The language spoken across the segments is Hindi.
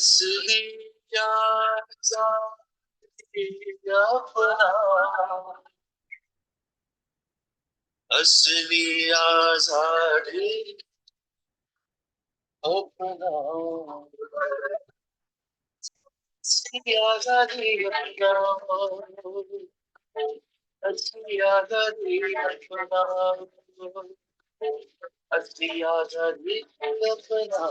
असली अपना असली आजादी अपना असली आजादी अपना असली आजादी अपना असली आजादी अपना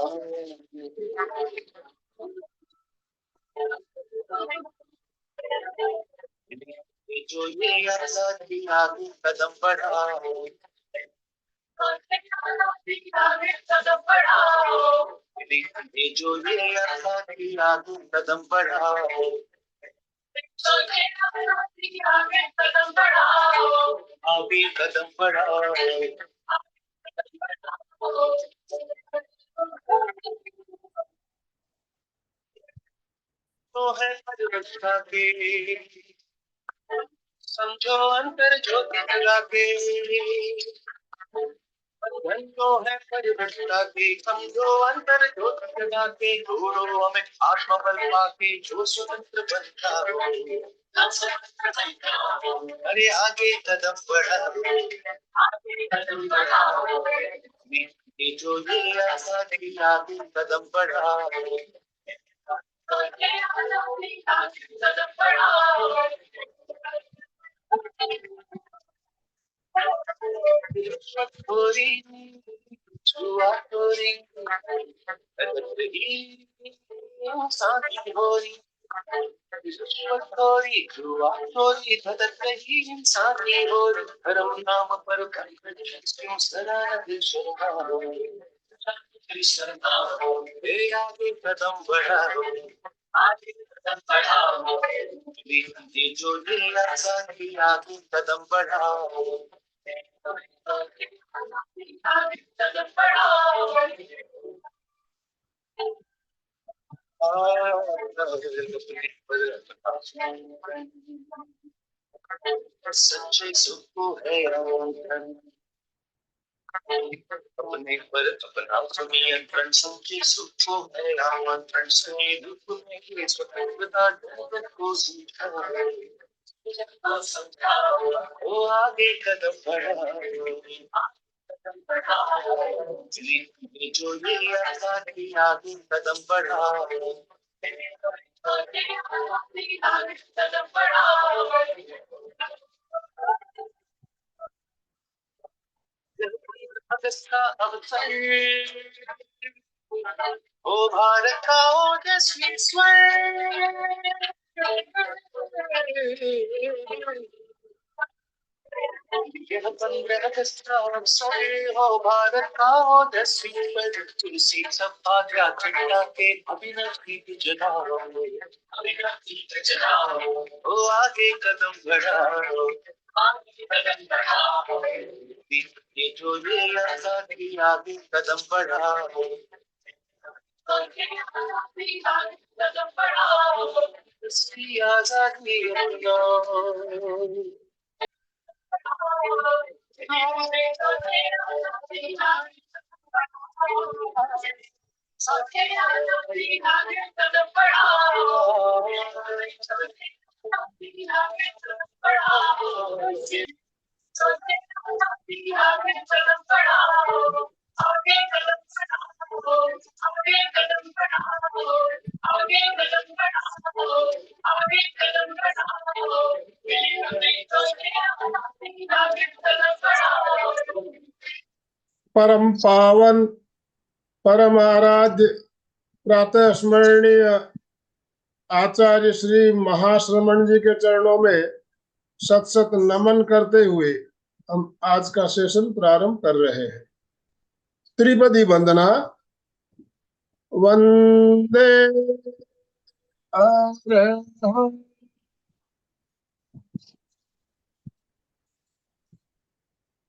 जो ये आजादी आगे कदम बढ़ाओ ये जो ये आजादी आगे कदम बढ़ाओ आगे कदम बढ़ाओ तो है परिवर्तन के समझो अंतर ज्योति जगा के तो है परिवर्तन के समझो अंतर ज्योति जगा के ढूंढो हमें आत्मबल पाके जो स्वतंत्र बनता हो अरे आगे कदम बढ़ाओ ये जो ये आजादी आगे कदम बढ़ाओ रिश्वतखोरी जुआखोरी इंसानी रिश्वतखोरी जुआखोरी धड़क रही इंसानी होरी धर्म नाम पर क्यों सदा शर्माओ आगे कदम बढ़ाओ आगे कदम बढ़ाओ ये जो ये आजादी आगे कदम बढ़ाओ सच्चे सुख को है आमंत्रण अपने पर अपना नियंत्रण सच्चे सुख को है आमंत्रण सुनिए दुख में ये स्वतंत्रता जगत को समझाओ वो आगे कदम बढ़ाओ जो ये आजादी आगे कदम बढ़ाओ का अवसर ओ भारत का ओजस्वी स्वर यह 15 अगस्त का अवसर हो भारत का ओजस्वी स्वर तुलसी सपा चिंता के अभिनव गीत जगाओ ओ आगे कदम बढ़ाओ ये जो ये आजादी आगे कदम बढ़ाओ इसकी आजादी अपनाओ परम पावन परम आराध्य प्रातः स्मरणीय आचार्य श्री महाश्रमण जी के चरणों में सत सत नमन करते हुए हम आज का सेशन प्रारंभ कर रहे हैं। त्रिपदी वंदना। वंदे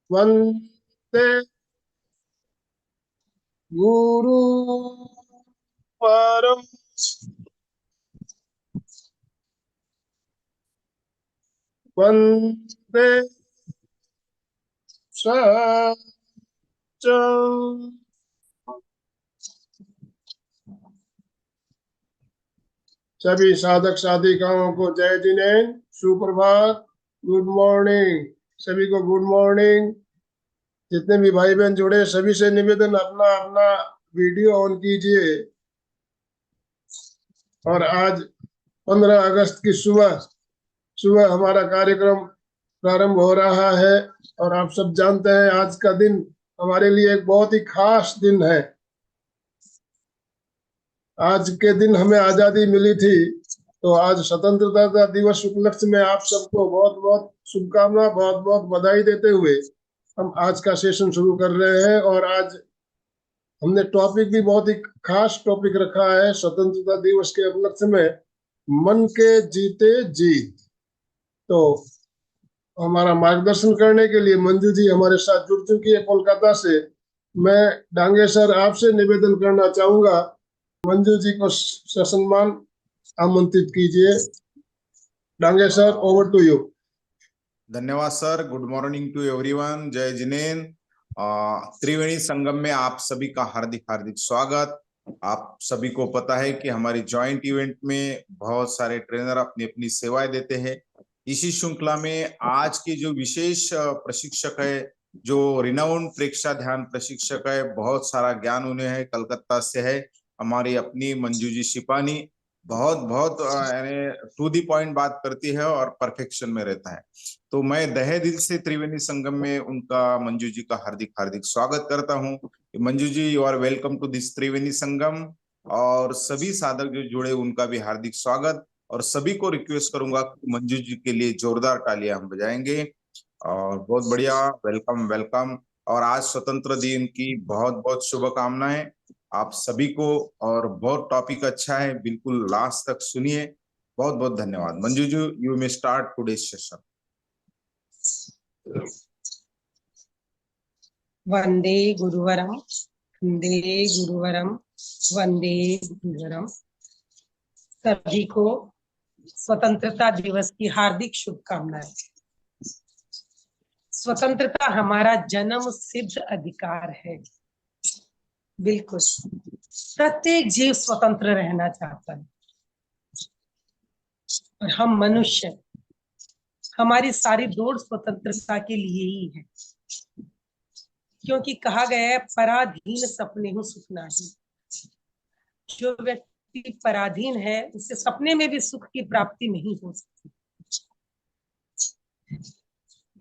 वंदे गुरु परम वंदे सच्चं सभी साधक साधिकाओं को जय जिनेन्द्र, सुप्रभात, गुड मॉर्निंग। सभी को गुड मॉर्निंग। जितने भी भाई बहन जुड़े सभी से निवेदन, अपना अपना वीडियो ऑन कीजिए। और आज 15 अगस्त की सुबह सुबह हमारा कार्यक्रम प्रारंभ हो रहा है। और आप सब जानते हैं आज का दिन हमारे लिए एक बहुत ही खास दिन है। आज के दिन हमें आजादी मिली थी, तो आज स्वतंत्रता दिवस उपलक्ष्य में आप सबको बहुत बहुत शुभकामना, बहुत बहुत बधाई देते हुए हम आज का सेशन शुरू कर रहे हैं। और आज हमने टॉपिक भी बहुत ही खास टॉपिक रखा है स्वतंत्रता दिवस के उपलक्ष्य में, मन के जीते जीत। तो हमारा मार्गदर्शन करने के लिए मंजू जी हमारे साथ जुड़ चुकी है कोलकाता से। मैं डांगे सर आपसे निवेदन करना चाहूंगा, मंजू जी को ससम्मान आमंत्रित कीजिए। Dange sir, over to you. धन्यवाद सर। Good morning to everyone. जय जिनेन्द्र। त्रिवेणी संगम में आप सभी का हार्दिक हार्दिक स्वागत। आप सभी को पता है कि हमारी जॉइंट इवेंट में बहुत सारे ट्रेनर अपनी अपनी सेवाएं देते हैं। इसी श्रृंखला में आज के जो विशेष प्रशिक्षक है, जो रिनाउंड प्रेक्षा ध्यान प्रशिक्षक है, बहुत सारा ज्ञान उन्हें है, कलकत्ता से है, हमारी अपनी मंजू जी शिपानी। बहुत बहुत यानी टू दी पॉइंट बात करती है और परफेक्शन में रहता है। तो मैं दहे दिल से त्रिवेणी संगम में उनका, मंजू जी का हार्दिक हार्दिक स्वागत करता हूं। Manju ji, you are welcome to this Triveni Sangam. और सभी साधक जो जुड़े उनका भी हार्दिक स्वागत। और सभी को रिक्वेस्ट करूंगा कि मंजू जी के लिए जोरदार तालियां हम बजाएंगे। और बहुत बढ़िया, वेलकम वेलकम। और आज स्वतंत्र दिन की बहुत बहुत शुभकामनाएं आप सभी को। और बहुत टॉपिक अच्छा है, बिल्कुल लास्ट तक सुनिए। बहुत बहुत धन्यवाद। Manju ji, you may start today session. वंदे गुरुवरम, वंदे गुरुवरम, वंदे गुरुवरम। सभी को स्वतंत्रता दिवस की हार्दिक शुभकामनाएं। स्वतंत्रता हमारा जन्म सिद्ध अधिकार है। बिल्कुल, प्रत्येक जीव स्वतंत्र रहना चाहता है। और हम मनुष्य, हमारी सारी दौड़ स्वतंत्रता के लिए ही है। क्योंकि कहा गया है, पराधीन सपने हूं सुख नाही। जो व्यक्ति पराधीन है उसे सपने में भी सुख की प्राप्ति नहीं हो सकती।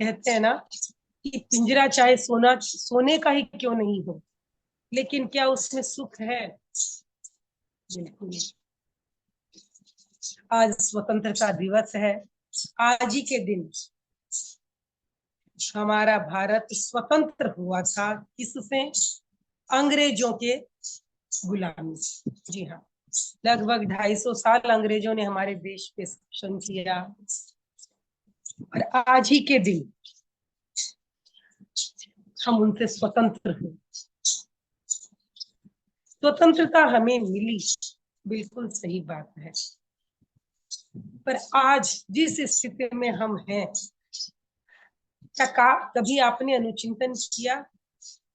कहते हैं ना कि पिंजरा चाहे सोने का ही क्यों नहीं हो, लेकिन क्या उसमें सुख है? बिल्कुल। आज स्वतंत्रता दिवस है। आज ही के दिन हमारा भारत स्वतंत्र हुआ था। किससे? अंग्रेजों के गुलामी। जी हाँ, लगभग 250 साल अंग्रेजों ने हमारे देश पे शासन किया। और आज ही के दिन हम उनसे स्वतंत्र हुए। स्वतंत्रता हमें मिली, बिल्कुल सही बात है। पर आज जिस स्थिति में हम हैं, क्या कभी आपने अनुचिंतन किया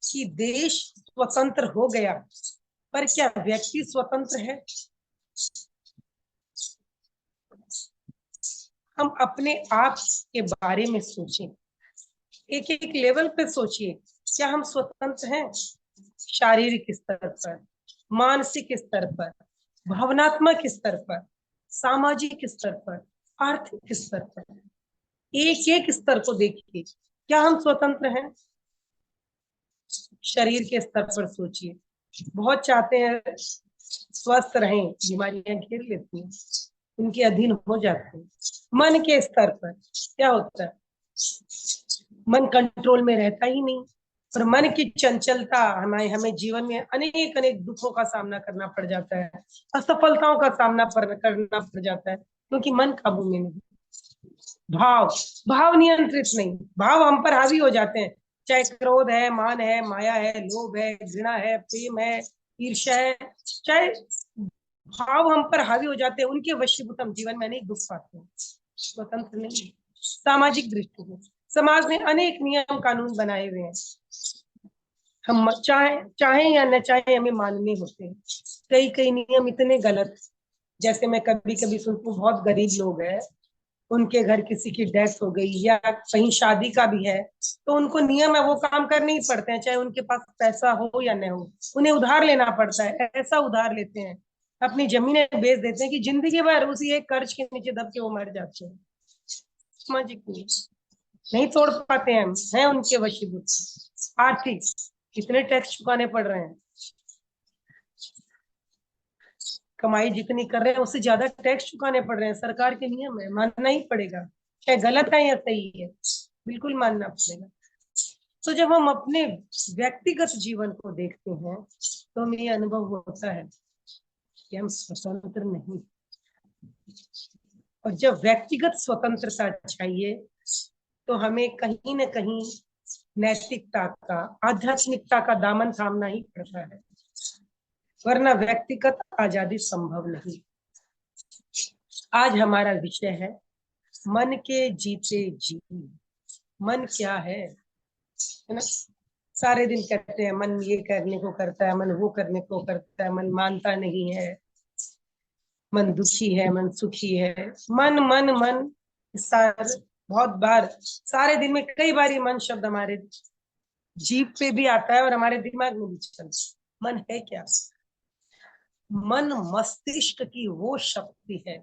कि देश स्वतंत्र हो गया, पर क्या व्यक्ति स्वतंत्र है? हम अपने आप के बारे में सोचें, एक एक लेवल पे सोचिए। क्या हम स्वतंत्र हैं? शारीरिक स्तर पर, मानसिक स्तर पर, भावनात्मक स्तर पर, सामाजिक स्तर पर, आर्थिक स्तर पर, एक एक स्तर को देखिए। क्या हम स्वतंत्र हैं? शरीर के स्तर पर सोचिए। बहुत चाहते हैं स्वस्थ रहें, बीमारियां घेर लेती हैं, उनके अधीन हो जाते हैं। मन के स्तर पर क्या होता है? मन कंट्रोल में रहता ही नहीं। और मन की चंचलता हमें जीवन में अनेक अनेक दुखों का सामना करना पड़ जाता है, असफलताओं का सामना करना पड़ जाता है, क्योंकि मन काबू में नहीं। भाव नियंत्रित नहीं, भाव हम पर हावी हो जाते हैं। चाहे क्रोध है, मान है, माया है, लोभ है, घृणा है, प्रेम है, ईर्ष्या है, चाहे भाव हम पर हावी हो जाते हैं, उनके वशीभूत हम जीवन में नहीं घुस पाते हैं। स्वतंत्र नहीं। सामाजिक दृष्टि से समाज ने अनेक नियम कानून बनाए हुए हैं, हम चाहे या न चाहे हमें मानने होते हैं। कई नियम इतने गलत जैसे मैं कभी कभी सुनती हूँ बहुत गरीब लोग हैं, उनके घर किसी की डेथ हो गई या कहीं शादी का भी है, तो उनको नियम है वो काम करने ही पड़ते हैं, चाहे उनके पास पैसा हो या नहीं हो। उन्हें उधार लेना पड़ता है, ऐसा उधार लेते हैं, अपनी जमीनें बेच देते हैं कि जिंदगी भर उसी एक कर्ज के नीचे दब के वो मर जाते हैं। समझ गए? नहीं तोड़ पाते हैं हम, हैं उनके वशीभूत। आर्थिक कितने टैक्स चुकाने पड़ रहे हैं, कमाई जितनी कर रहे हैं उससे ज्यादा टैक्स चुकाने पड़ रहे हैं, सरकार के नियम है, मानना ही पड़ेगा, चाहे गलत है या सही है, बिल्कुल मानना पड़ेगा। तो जब हम अपने व्यक्तिगत जीवन को देखते हैं तो हमें ये अनुभव होता है कि हम स्वतंत्र नहीं। और जब व्यक्तिगत स्वतंत्रता चाहिए तो हमें कहीं न कहीं नैतिकता का, आध्यात्मिकता का दामन थामना ही पड़ता है, वरना व्यक्तिगत आजादी संभव नहीं। आज हमारा विषय है मन के जीते जी। मन क्या है ना? सारे दिन कहते हैं मन ये करने को करता है, मन वो करने को करता है, मन मानता नहीं है, मन दुखी है, मन सुखी है, मन मन मन। सारे बहुत बार, सारे दिन में कई बार ये मन शब्द हमारे जीभ पे भी आता है और हमारे दिमाग में भी चलता है। मन है क्या? मन मस्तिष्क की वो शक्ति है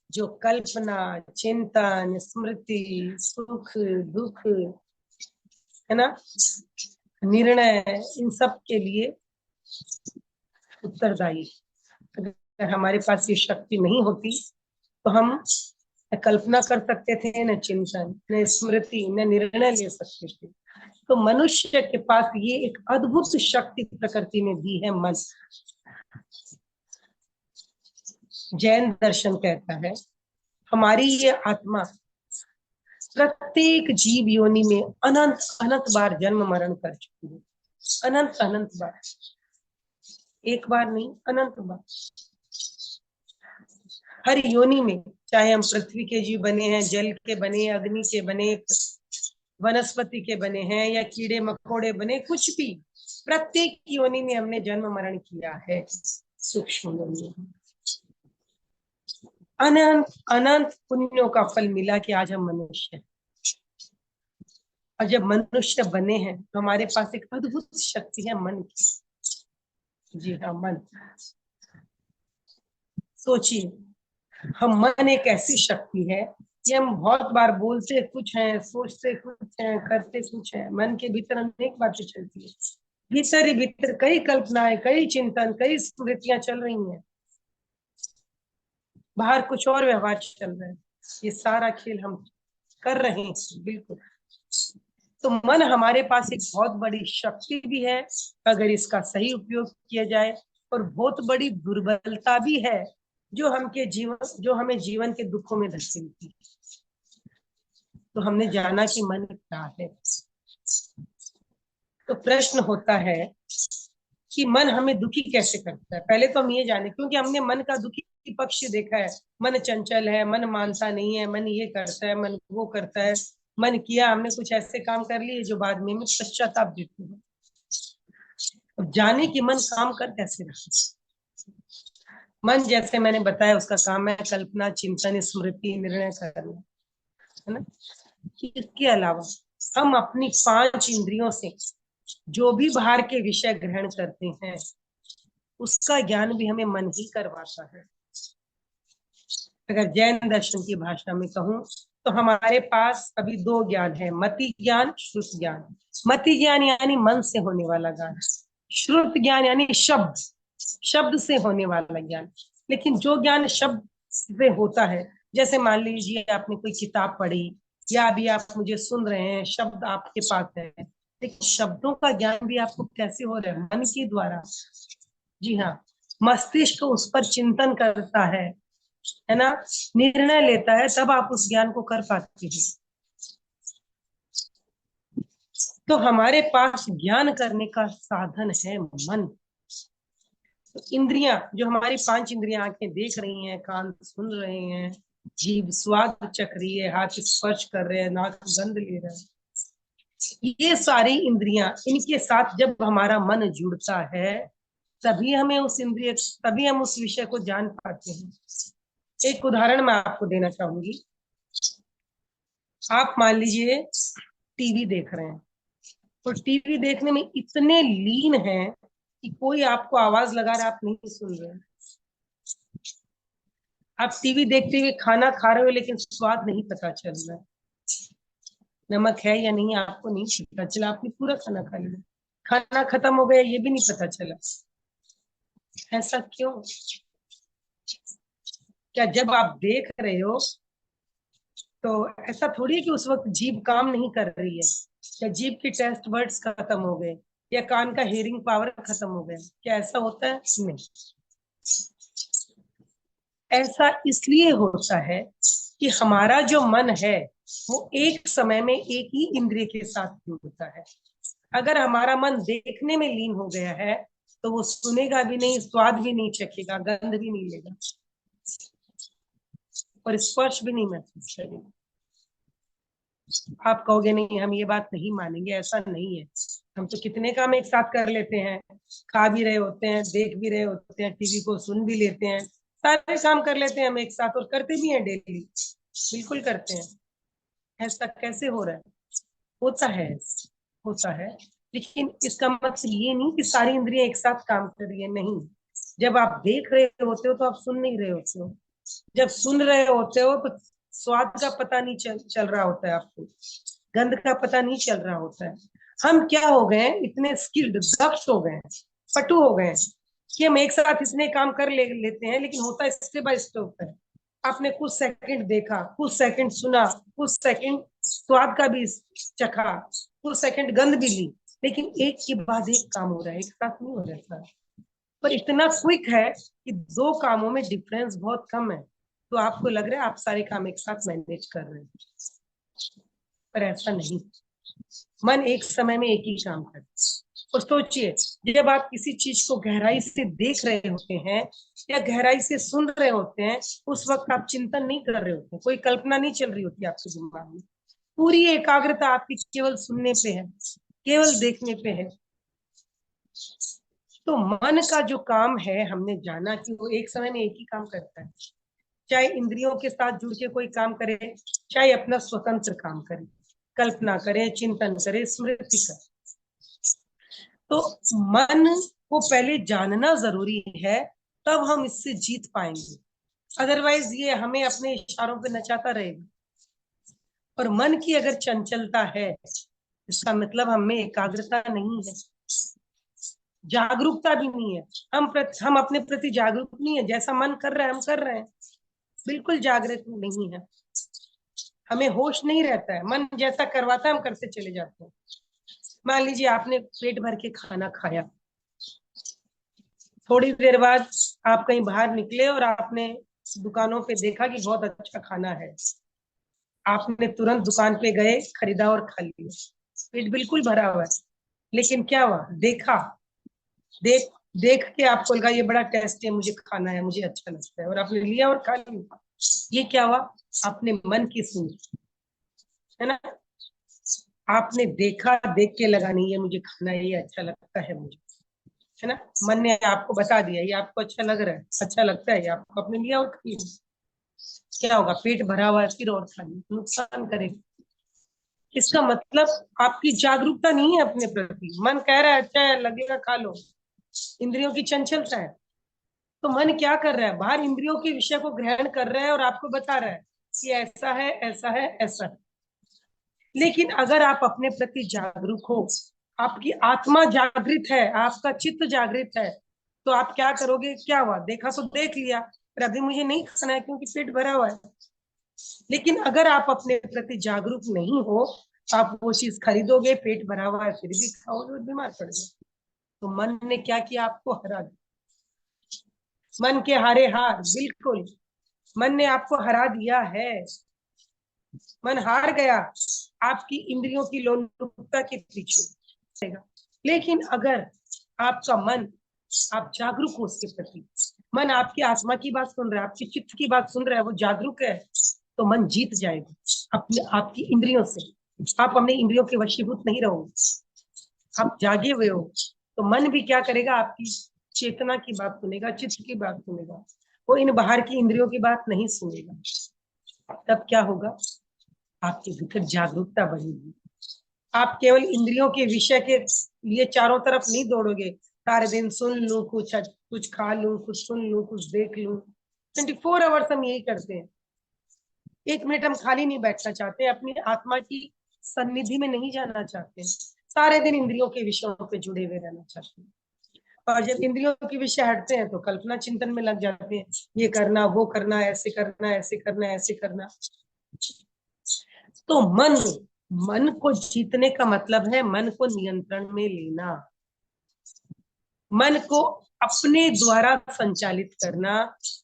जो कल्पना, चिंतन, स्मृति, सुख दुख, है ना, निर्णय, इन सब के लिए उत्तरदायी। अगर हमारे पास ये शक्ति नहीं होती तो हम न कल्पना कर सकते थे, न चिंतन, न स्मृति, न निर्णय ले सकते थे। तो मनुष्य के पास ये एक अद्भुत शक्ति प्रकृति ने दी है, मन। जैन दर्शन कहता है हमारी ये आत्मा प्रत्येक जीव योनि में अनंत अनंत बार जन्म मरण कर चुकी है, अनंत अनंत बार, एक बार नहीं, अनंत बार। हर योनि में, चाहे हम पृथ्वी के जीव बने हैं, जल के बने, अग्नि के बने, वनस्पति के बने हैं, या कीड़े मकोड़े बने, कुछ भी, प्रत्येक योनि में हमने जन्म मरण किया है, सूक्ष्म योनि। अनंत अनंत पुण्यों का फल मिला कि आज हम मनुष्य हैं। और जब मनुष्य बने हैं तो हमारे पास एक अद्भुत शक्ति है मन की। जी हाँ, मन। सोचिए, हम मन एक ऐसी शक्ति है कि हम बहुत बार बोलते कुछ हैं, सोचते कुछ हैं, करते कुछ हैं। मन के भीतर अनेक बातें चलती है, भीतर ही भीतर कई कल्पनाएं, कई चिंतन, कई स्मृतियां चल रही हैं, बाहर कुछ और व्यवहार चल रहे हैं। ये सारा खेल हम कर रहे हैं, बिल्कुल। तो मन हमारे पास एक बहुत बड़ी शक्ति भी है अगर इसका सही उपयोग किया जाए, और बहुत बड़ी दुर्बलता भी है जो हमें जीवन के दुखों में धकेलती है। तो हमने जाना कि मन क्या है। तो प्रश्न होता है कि मन हमें दुखी कैसे करता है। पहले तो हम ये जाने, क्योंकि हमने मन का दुखी पक्ष देखा है। मन चंचल है, मन मानता नहीं है, मन ये करता है, मन वो करता है। मन किया, हमने कुछ ऐसे काम कर लिए जो बाद में पश्चाताप देते हैं। अब जाने कि मन काम कर कैसे रहा। मन, जैसे मैंने बताया, उसका काम है कल्पना, चिंतन, स्मृति, निर्णय करना, है ना। इसके अलावा हम अपनी 5 इंद्रियों से जो भी बाहर के विषय ग्रहण करते हैं उसका ज्ञान भी हमें मन ही करवाता है। अगर जैन दर्शन की भाषा में कहूं तो हमारे पास अभी 2 ज्ञान है, मति ज्ञान, श्रुत ज्ञान। मति ज्ञान यानी मन से होने वाला ज्ञान, श्रुत ज्ञान यानी शब्द से होने वाला ज्ञान। लेकिन जो ज्ञान शब्द से होता है, जैसे मान लीजिए आपने कोई किताब पढ़ी या अभी आप मुझे सुन रहे हैं, शब्द आपके पास है, लेकिन शब्दों का ज्ञान भी आपको कैसे हो रहा है? मन के द्वारा। जी हाँ, मस्तिष्क उस पर चिंतन करता है ना, निर्णय लेता है, तब आप उस ज्ञान को कर पाते हैं। तो हमारे पास ज्ञान करने का साधन है मन। तो इंद्रियां, जो हमारी 5 इंद्रियां, आंखें देख रही हैं, कान सुन रहे हैं, जीभ स्वाद चख रही है, हाथ स्पर्श कर रहे हैं, नाक गंध ले रहे हैं, ये सारी इंद्रियां, इनके साथ जब हमारा मन जुड़ता है तभी हम उस विषय को जान पाते हैं। एक उदाहरण मैं आपको देना चाहूंगी। आप मान लीजिए टीवी देख रहे हैं और टीवी देखने में इतने लीन हैं कि कोई आपको आवाज लगा रहा, आप नहीं सुन रहे। आप टीवी देखते हुए खाना खा रहे हो लेकिन स्वाद नहीं पता चल रहा है, नमक है या नहीं आपको नहीं पता चला, आपने पूरा खाना खा लिया, खाना खत्म हो गया ये भी नहीं पता चला। ऐसा क्यों? क्या जब आप देख रहे हो तो ऐसा थोड़ी है कि उस वक्त जीभ काम नहीं कर रही है, या जीभ की टेस्ट बर्ड्स खत्म हो गए, या कान का हियरिंग पावर खत्म हो गया? क्या ऐसा होता है? नहीं। ऐसा इसलिए होता है कि हमारा जो मन है वो एक समय में एक ही इंद्रिय के साथ जुड़ता है। अगर हमारा मन देखने में लीन हो गया है तो वो सुनेगा भी नहीं, स्वाद भी नहीं चखेगा, गंध भी नहीं लेगा और स्पर्श भी नहीं महसूस करेगा। आप कहोगे नहीं हम ये बात नहीं मानेंगे, ऐसा नहीं है। हम तो कितने काम एक साथ कर लेते हैं, खा भी रहे होते हैं, देख भी रहे होते हैं, टीवी को सुन भी लेते हैं, सारे काम कर लेते हैं हम एक साथ और करते भी हैं डेली, बिल्कुल करते हैं। ऐसा कैसे हो रहा है? होता है, लेकिन इसका मतलब ये नहीं कि सारी इंद्रियां एक साथ काम कर रही है, नहीं। जब आप देख रहे होते हो तो आप सुन नहीं रहे होते हो, जब सुन रहे होते हो तो स्वाद का पता नहीं चल रहा होता है आपको, गंध का पता नहीं चल रहा होता है। हम क्या हो गए, इतने स्किल्ड, दक्ष हो गए, पटु हो गए कि हम एक साथ इतने काम कर लेते हैं, लेकिन होता स्टेप बाय स्टेप होता है। आपने कुछ सेकंड देखा, कुछ सेकंड सुना, कुछ सेकंड स्वाद का भी चखा, कुछ सेकंड गंध भी ली, लेकिन एक के बाद एक काम हो रहा है, एक साथ नहीं हो रहा। पर इतना क्विक है कि दो कामों में डिफरेंस बहुत कम है, तो आपको लग रहा है आप सारे काम एक साथ मैनेज कर रहे हैं, पर ऐसा नहीं। मन एक समय में एक ही काम करता है। और सोचिए, जब आप किसी चीज को गहराई से देख रहे होते हैं या गहराई से सुन रहे होते हैं, उस वक्त आप चिंतन नहीं कर रहे होते, कोई कल्पना नहीं चल रही होती आपके दिमाग में, पूरी एकाग्रता आपकी केवल सुनने पे है, केवल देखने पे है। तो मन का जो काम है, हमने जाना कि वो एक समय में एक ही काम करता है, चाहे इंद्रियों के साथ जुड़ के कोई काम करे, चाहे अपना स्वतंत्र काम करे, कल्पना करे, चिंतन करे, स्मृति करे। तो मन को पहले जानना जरूरी है, तब हम इससे जीत पाएंगे। अदरवाइज ये हमें अपने इशारों पे नचाता रहेगा। और मन की अगर चंचलता है, इसका मतलब हमें एकाग्रता नहीं है, जागरूकता भी नहीं है। हम अपने प्रति जागरूक नहीं है, जैसा मन कर रहा है हम कर रहे हैं, बिल्कुल जागरूक नहीं है, हमें होश नहीं रहता है, मन जैसा करवाता है हम करते चले जाते हैं। मान लीजिए आपने पेट भर के खाना खाया, थोड़ी देर बाद आप कहीं बाहर निकले और आपने दुकानों पे देखा कि बहुत अच्छा खाना है, आपने तुरंत दुकान पे गए, खरीदा और खा लिया, पेट बिल्कुल भरा हुआ है, लेकिन क्या हुआ, देख के आपको लगा ये बड़ा टेस्टी है, मुझे खाना है, मुझे अच्छा लगता है, और आपने लिया और खा लिया। ये क्या हुआ? आपने मन की सुनी, है ना? आपने देखा, देख के लगा नहीं ये मुझे खाना है, ये अच्छा लगता है मुझे, है ना? मन ने आपको बता दिया ये आपको अच्छा लग रहा है, अच्छा लगता है, ये आपको आपने लिया और खा लिया। क्या होगा? पेट भरा हुआ है, फिर और खा लिया, नुकसान करेगा। इसका मतलब आपकी जागरूकता नहीं है अपने प्रति। मन कह रहा है अच्छा है, लगेगा खा लो, इंद्रियों की चंचलता है। तो मन क्या कर रहा है? बाहर इंद्रियों के विषय को ग्रहण कर रहा है और आपको बता रहा है कि ऐसा है, ऐसा है, ऐसा है। लेकिन अगर आप अपने प्रति जागरूक हो, आपकी आत्मा जागृत है, आपका चित्त जागृत है, तो आप क्या करोगे? क्या हुआ, देखा तो देख लिया, पर अभी मुझे नहीं खाना है क्योंकि पेट भरा हुआ है। लेकिन अगर आप अपने प्रति जागरूक नहीं हो, आप वो चीज खरीदोगे, पेट भरा हुआ है, फिर भी खाओगे और बीमार पड़ जाओगे। तो मन ने क्या किया? आपको हरा दिया। मन के हारे हार, बिल्कुल मन ने आपको हरा दिया है। मन हार गया आपकी इंद्रियों की लोलुपता के पीछे। लेकिन अगर आपका मन, आप जागरूक हो उसके प्रति, मन आपकी आत्मा की बात सुन रहा है, आपकी चित्त की बात सुन रहा है, वो जागरूक है, तो मन जीत जाएगा अपने आपकी इंद्रियों से। आप अपने इंद्रियों के वशीभूत नहीं रहोगे, आप जागे हुए हो, तो मन भी क्या करेगा? आपकी चेतना की बात सुनेगा, चित्त की बात सुनेगा, वो इन बाहर की इंद्रियों की बात नहीं सुनेगा। तब क्या होगा? आपके भीतर जागरूकता बढ़ेगी। आप केवल इंद्रियों के विषय के लिए चारों तरफ नहीं दौड़ोगे, सारे दिन सुन लूं कुछ खा लूं, कुछ सुन लूं, कुछ देख लूं। 24 आवर्स हम यही करते हैं। 1 मिनट हम खाली नहीं बैठना चाहते, अपनी आत्मा की सन्निधि में नहीं जाना चाहते, सारे दिन इंद्रियों के विषयों पे जुड़े हुए रहना चाहते हैं। और जब इंद्रियों के विषय हटते हैं तो कल्पना चिंतन में लग जाते हैं, ये करना, वो करना, ऐसे करना, ऐसे करना, ऐसे करना। तो मन को जीतने का मतलब है मन को नियंत्रण में लेना, मन को अपने द्वारा संचालित करना,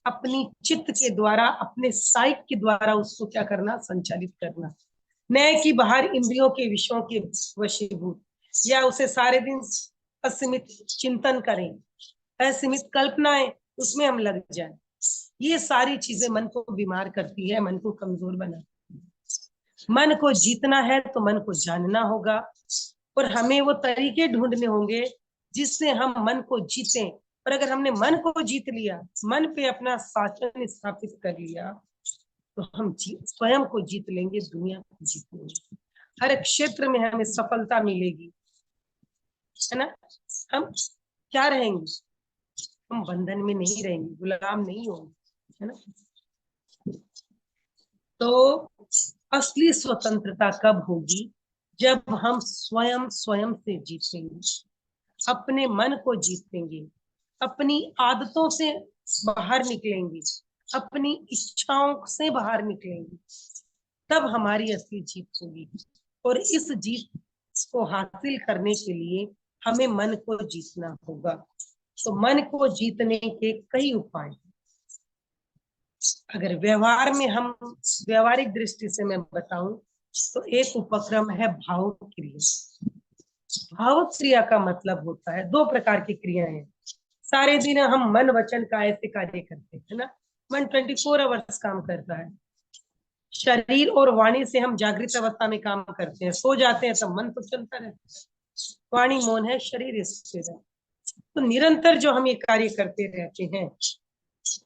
अपनी चित्त के द्वारा, अपने साइक के द्वारा उसको क्या करना? संचालित करना। न कि बाहर इंद्रियों के विषयों के वशीभूत, या उसे सारे दिन असीमित चिंतन करें, असीमित कल्पनाएं उसमें हम लग जाएं। ये सारी चीजें मन को बीमार करती है, मन को कमजोर बनाती है। मन को जीतना है तो मन को जानना होगा, और हमें वो तरीके ढूंढने होंगे जिससे हम मन को जीतें। और अगर हमने मन को जीत लिया, मन पे अपना शासन स्थापित कर लिया, तो हम स्वयं को जीत लेंगे, दुनिया को जीत लेंगे, हर क्षेत्र में हमें सफलता मिलेगी, है ना। हम क्या रहेंगे? हम बंधन में नहीं रहेंगे, गुलाम नहीं होंगे, है ना। तो असली स्वतंत्रता कब होगी? जब हम स्वयं से जीतेंगे, अपने मन को जीतेंगे, अपनी आदतों से बाहर निकलेंगे, अपनी इच्छाओं से बाहर निकलेंगे, तब हमारी असली जीत होगी। और इस जीत को हासिल करने के लिए हमें मन को जीतना होगा। तो मन को जीतने के कई उपाय हैं। अगर व्यवहार में हम व्यवहारिक दृष्टि से मैं बताऊं तो एक उपक्रम है भाव क्रिया। भाव क्रिया का मतलब होता है, 2 प्रकार की क्रियाएं हैं। सारे दिन हम मन वचन काय से कार्य करते हैं ना, मन 24 आवर्स काम करता है। शरीर और वाणी से हम जागृत अवस्था में काम करते हैं, सो जाते हैं तब मन तो चलता रहता है, वाणी मौन है, शरीर स्थिर है। तो निरंतर जो हम ये कार्य करते रहते हैं,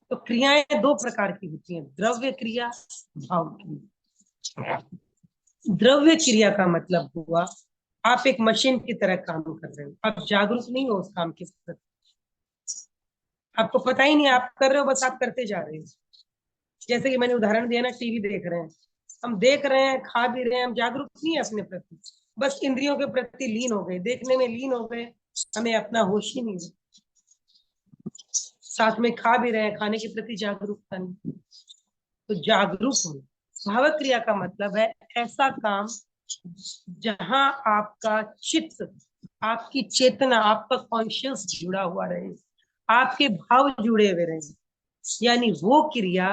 तो क्रियाएं 2 प्रकार की होती हैं, द्रव्य क्रिया, भाव क्रिया। द्रव्य क्रिया का मतलब हुआ आप एक मशीन की तरह काम कर रहे हो, आप जागरूक नहीं हो उस काम के प्रति, आपको पता ही नहीं आप कर रहे हो, बस आप करते जा रहे हो। जैसे कि मैंने उदाहरण दिया ना, टीवी देख रहे हैं, हम देख रहे हैं, खा भी रहे हैं, हम जागरूक नहीं है अपने प्रति, बस इंद्रियों के प्रति लीन हो गए, देखने में लीन हो गए, हमें अपना होश ही नहीं है। साथ में खा भी रहे हैं, खाने के प्रति जागरूकता नहीं। तो जागरूक हो। भाव क्रिया का मतलब है ऐसा काम जहां आपका चित्त, आपकी चेतना, आपका कॉन्शियस जुड़ा हुआ रहे, आपके भाव जुड़े हुए रहे, यानी वो क्रिया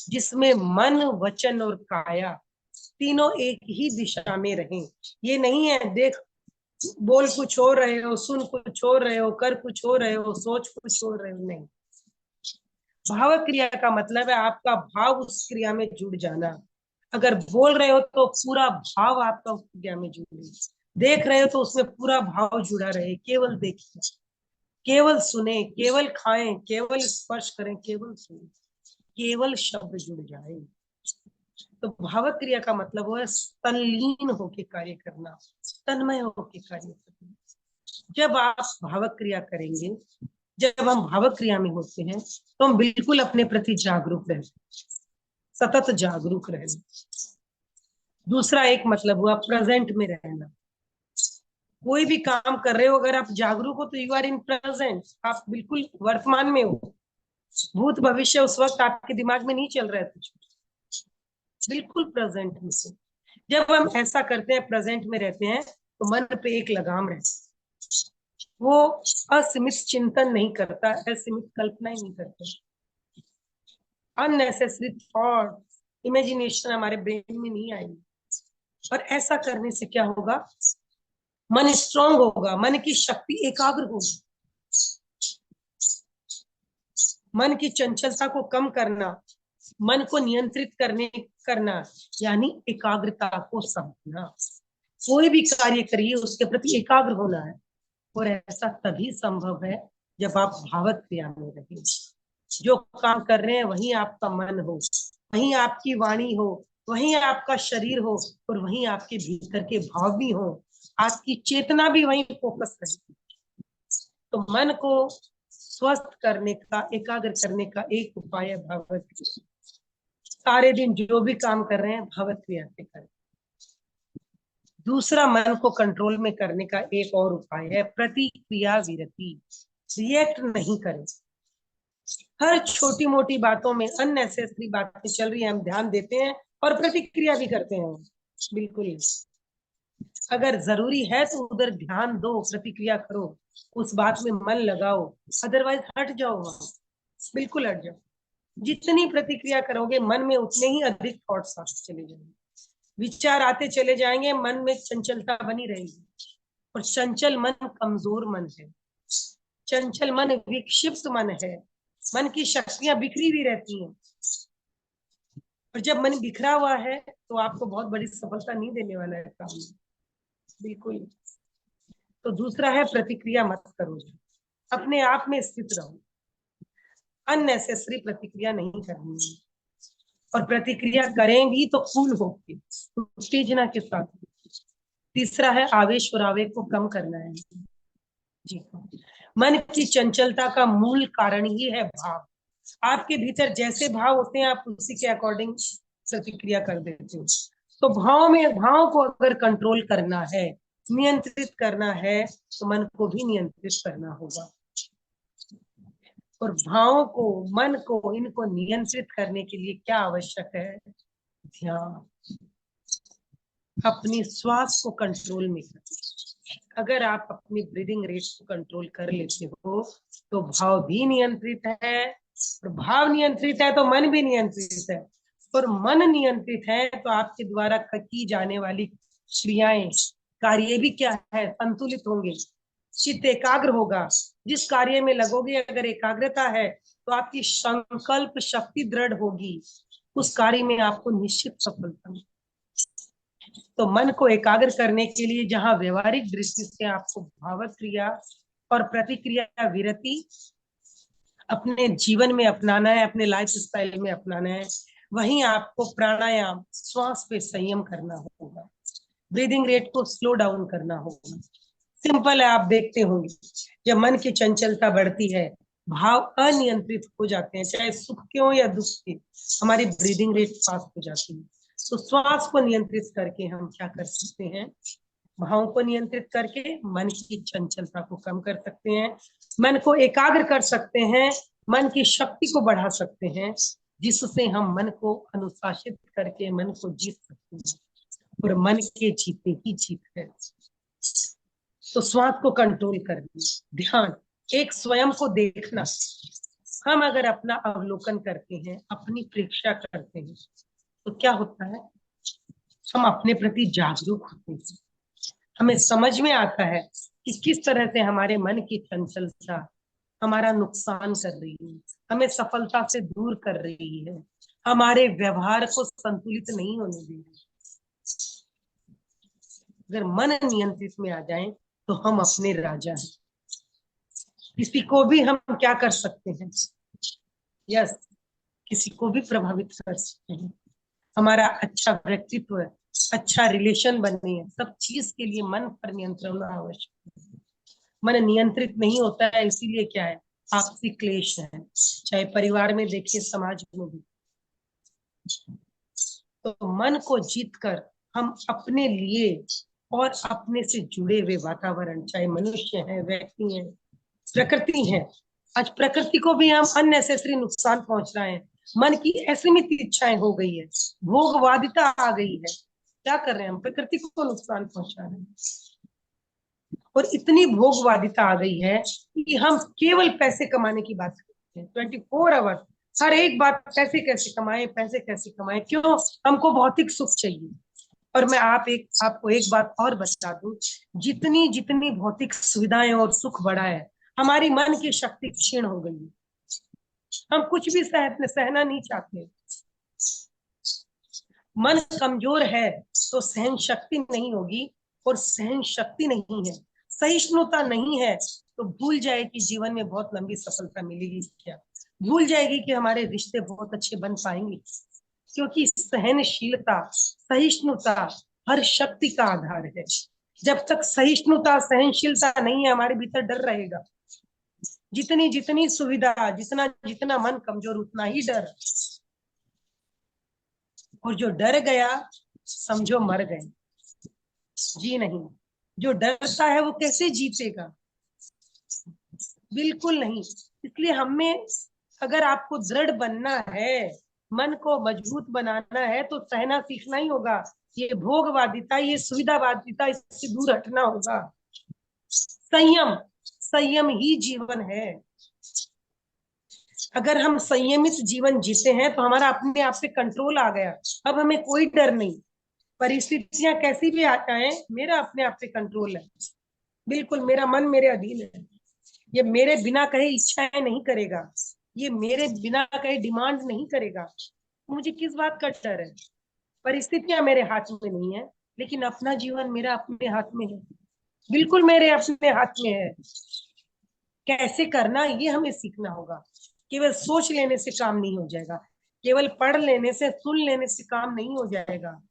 जिसमें मन, वचन और काया तीनों एक ही दिशा में रहें। ये नहीं है देख बोल कुछ हो रहे हो, सुन कुछ हो रहे हो, कर कुछ हो रहे हो, सोच कुछ हो रहे हो, नहीं। भाव क्रिया का मतलब है आपका भाव उस क्रिया में जुड़ जाना। अगर बोल रहे हो तो पूरा भाव आपका उस क्रिया में जुड़े, देख रहे हो तो उसमें पूरा भाव जुड़ा रहे, केवल देखिए, केवल सुने, केवल खाएं, केवल स्पर्श करें, केवल सुने, केवल शब्द जुड़ जाए। तो भाव क्रिया का मतलब वो है तल्लीन होके कार्य करना, तन्मय होके कार्य करना। जब आप भाव क्रिया करेंगे, जब हम भाव क्रिया में होते हैं तो हम बिल्कुल अपने प्रति जागरूक रहते, सतत जागरूक रहना। दूसरा एक मतलब हुआ प्रेजेंट में रहना। कोई भी काम कर रहे हो, अगर आप जागरूक हो तो यू आर इन प्रेजेंट, आप बिल्कुल वर्तमान में हो। भूत भविष्य उस वक्त आपके दिमाग में नहीं चल रहा है कुछ, बिल्कुल प्रेजेंट में से। जब हम ऐसा करते हैं, प्रेजेंट में रहते हैं, तो मन पे एक लगाम रहती है, वो असीमित चिंतन नहीं करता, असीमित कल्पनाएं नहीं करता, अननेसेसरी थॉट, इमेजिनेशन हमारे ब्रेन में नहीं आएगी। और ऐसा करने से क्या होगा? मन स्ट्रांग होगा, मन की शक्ति एकाग्र होगी। मन की चंचलता को कम करना, मन को नियंत्रित करना यानी एकाग्रता को समझना। कोई भी कार्य करिए उसके प्रति एकाग्र होना है, और ऐसा तभी संभव है जब आप भावक क्रिया में रहें। जो काम कर रहे हैं वही आपका मन हो, वही आपकी वाणी हो, वही आपका शरीर हो, और वही आपके भीतर के भाव भी हो, आपकी चेतना भी वही फोकस रहे। तो मन को स्वस्थ करने का, एकाग्र करने का एक उपाय है भावक क्रिया। सारे दिन जो भी काम कर रहे हैं भावक क्रिया से करें। दूसरा, मन को कंट्रोल में करने का एक और उपाय है प्रतिक्रिया विरति। रिएक्ट नहीं करें। हर छोटी मोटी बातों में अननेसेसरी बातें चल रही है, हम ध्यान देते हैं और प्रतिक्रिया भी करते हैं। बिल्कुल ही। अगर जरूरी है तो उधर ध्यान दो, प्रतिक्रिया करो, उस बात में मन लगाओ, अदरवाइज हट जाओ वहां, बिल्कुल हट जाओ। जितनी प्रतिक्रिया करोगे मन में उतने ही अधिक थॉट्स आते चले जाएंगे, विचार आते चले जाएंगे, मन में चंचलता बनी रहेगी। और चंचल मन कमजोर मन है, चंचल मन विक्षिप्त मन है, मन की शक्तियां बिखरी हुई रहती हैं। और जब मन बिखरा हुआ है तो आपको बहुत बड़ी सफलता नहीं देने वाला है काम, बिल्कुल। तो दूसरा है प्रतिक्रिया मत करो, अपने आप में स्थित रहो, अननेसेसरी प्रतिक्रिया नहीं करनी है। और प्रतिक्रिया करेंगी तो कूल होगी, उत्तेजना के साथ। तीसरा है आवेश और आवेग को कम करना है। जी हाँ, मन की चंचलता का मूल कारण ही है भाव। आपके भीतर जैसे भाव होते हैं आप उसी के अकॉर्डिंग प्रतिक्रिया कर देते हो। तो भाव को अगर कंट्रोल करना है, नियंत्रित करना है, तो मन को भी नियंत्रित करना होगा। और भावों को, मन को, इनको नियंत्रित करने के लिए क्या आवश्यक है? ध्यान। अपनी श्वास को कंट्रोल में करें। अगर आप अपनी ब्रीदिंग रेट को कंट्रोल कर लेते हो तो भाव भी नियंत्रित है, और भाव नियंत्रित है तो मन भी नियंत्रित है, और मन नियंत्रित है तो आपके द्वारा की जाने वाली क्रियाएं, कार्य भी क्या है? संतुलित होंगे, चित्त एकाग्र होगा। जिस कार्य में लगोगे अगर एकाग्रता है तो आपकी संकल्प शक्ति दृढ़ होगी, उस कार्य में आपको निश्चित सफलता। तो मन को एकाग्र करने के लिए जहां व्यवहारिक दृष्टि से आपको भावक क्रिया और प्रतिक्रिया विरति अपने जीवन में अपनाना है, अपने लाइफ स्टाइल में अपनाना है, वहीं आपको प्राणायाम, श्वास पे संयम करना होगा, ब्रीदिंग रेट को स्लो डाउन करना होगा। सिंपल है, आप देखते होंगे जब मन की चंचलता बढ़ती है, भाव अनियंत्रित हो जाते हैं, चाहे सुख के हो या दुख के, हमारी ब्रीदिंग रेट फास्ट हो जाती है। तो श्वास को नियंत्रित करके हम क्या कर सकते हैं? भावों को नियंत्रित करके मन की चंचलता को कम कर सकते हैं, मन को एकाग्र कर सकते हैं, मन की शक्ति को बढ़ा सकते हैं, जिससे हम मन को अनुशासित करके मन को जीत सकते हैं। और मन के जीते ही जीत है। तो श्वास को कंट्रोल करना, ध्यान, एक स्वयं को देखना। हम अगर अपना अवलोकन करते हैं, अपनी परीक्षा करते हैं, तो क्या होता है? हम अपने प्रति जागरूक होते हैं, हमें समझ में आता है कि किस तरह से हमारे मन की चंचलता हमारा नुकसान कर रही है, हमें सफलता से दूर कर रही है, हमारे व्यवहार को संतुलित नहीं होने दे रही। अगर मन नियंत्रित में आ जाए तो हम अपने राजा हैं। किसी को भी हम क्या कर सकते हैं? यस, किसी को भी प्रभावित कर सकते हैं। हमारा अच्छा व्यक्तित्व है, अच्छा रिलेशन बने, सब चीज के लिए मन पर नियंत्रण आवश्यक है। मन नियंत्रित नहीं होता है, इसीलिए क्या है? आपसी क्लेश है, चाहे परिवार में देखिए, समाज में भी। तो मन को जीतकर हम अपने लिए और अपने से जुड़े हुए वातावरण, चाहे मनुष्य है, व्यक्ति है, प्रकृति है, आज प्रकृति को भी हम अननेसेसरी नुकसान पहुंच रहे हैं। मन की असीमित इच्छाएं हो गई है, भोगवादिता आ गई है, क्या कर रहे हैं हम? प्रकृति को नुकसान पहुंचा रहे हैं। और इतनी भोगवादिता आ गई है कि हम केवल पैसे कमाने की बात करते हैं 24 आवर, हर एक बात पैसे कैसे कमाए, पैसे कैसे कमाए। क्यों? हमको भौतिक सुख चाहिए। और मैं आपको एक बात और बता दूं, जितनी जितनी भौतिक सुविधाएं और सुख बढ़ा है, हमारी मन की शक्ति क्षीण हो गई है। हम कुछ भी सहना नहीं चाहते। मन कमजोर है तो सहन शक्ति नहीं होगी, और सहन शक्ति नहीं है, सहिष्णुता नहीं है तो भूल जाए कि जीवन में बहुत लंबी सफलता मिलेगी क्या, भूल जाएगी कि हमारे रिश्ते बहुत अच्छे बन पाएंगे। क्योंकि सहनशीलता, सहिष्णुता हर शक्ति का आधार है। जब तक सहिष्णुता, सहनशीलता नहीं है, हमारे भीतर डर रहेगा। जितनी जितनी सुविधा, जितना जितना मन कमजोर, उतना ही डर। और जो डर गया समझो मर गए। जी नहीं, जो डरता है वो कैसे जीतेगा? बिल्कुल नहीं। इसलिए हमें, अगर आपको दृढ़ बनना है, मन को मजबूत बनाना है, तो सहना सीखना ही होगा। ये भोगवादिता, ये सुविधावादिता, इससे दूर हटना होगा। संयम, संयम ही जीवन है। अगर हम संयमित जीवन जीते हैं तो हमारा अपने आप पे कंट्रोल आ गया। अब हमें कोई डर नहीं, परिस्थितियां कैसी भी आ जाए, मेरा अपने आप पे कंट्रोल है। बिल्कुल मेरा मन मेरे अधीन है। ये मेरे बिना कहे इच्छाएं नहीं करेगा, ये मेरे बिना कहे डिमांड नहीं करेगा। मुझे किस बात का डर है? परिस्थितियां मेरे हाथ में नहीं है, लेकिन अपना जीवन मेरा अपने हाथ में है। बिल्कुल मेरे अपने हाथ में है। कैसे करना ये हमें सीखना होगा। केवल सोच लेने से काम नहीं हो जाएगा, केवल पढ़ लेने से, सुन लेने से काम नहीं हो जाएगा।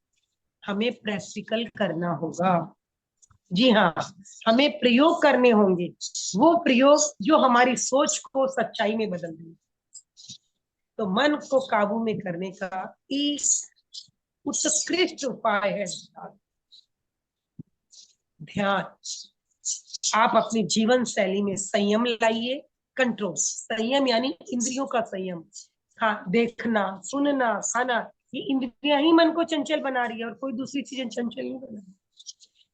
हमें प्रैक्टिकल करना होगा। जी हाँ, हमें प्रयोग करने होंगे, वो प्रयोग जो हमारी सोच को सच्चाई में बदल देंगे। तो मन को काबू में करने का एक उत्कृष्ट उपाय है ध्यान। आप अपनी जीवन शैली में संयम लाइए। कंट्रोल, संयम यानी इंद्रियों का संयम। हाँ, देखना, सुनना, खाना, ये इंद्रियां ही मन को चंचल बना रही है, और कोई दूसरी चीजें चंचल नहीं बना रही।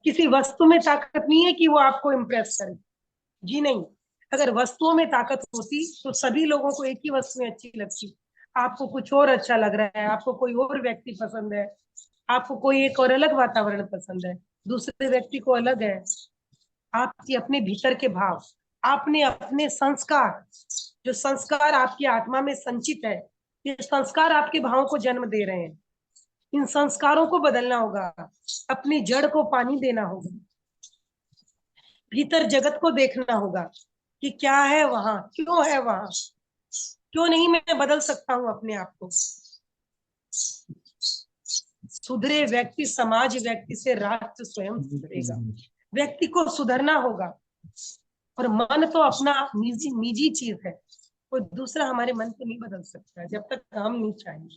किसी वस्तु में ताकत नहीं है कि वो आपको इम्प्रेस करे। जी नहीं, अगर वस्तुओं में ताकत होती तो सभी लोगों को एक ही वस्तुएं अच्छी लगती। आपको कुछ और अच्छा लग रहा है, आपको कोई और व्यक्ति पसंद है, आपको कोई एक और अलग वातावरण पसंद है, दूसरे व्यक्ति को अलग है। आपके अपने भीतर के भाव, आपने अपने संस्कार, जो संस्कार आपकी आत्मा में संचित है, ये संस्कार आपके भावों को जन्म दे रहे हैं। इन संस्कारों को बदलना होगा, अपनी जड़ को पानी देना होगा, भीतर जगत को देखना होगा कि क्या है वहां, क्यों है वहां, क्यों नहीं मैं बदल सकता हूं अपने आप को। सुधरे व्यक्ति समाज, व्यक्ति से राष्ट्र स्वयं सुधरेगा। व्यक्ति को सुधरना होगा। और मन तो अपना निजी निजी चीज है, कोई दूसरा हमारे मन को नहीं बदल सकता जब तक हम नहीं चाहेंगे।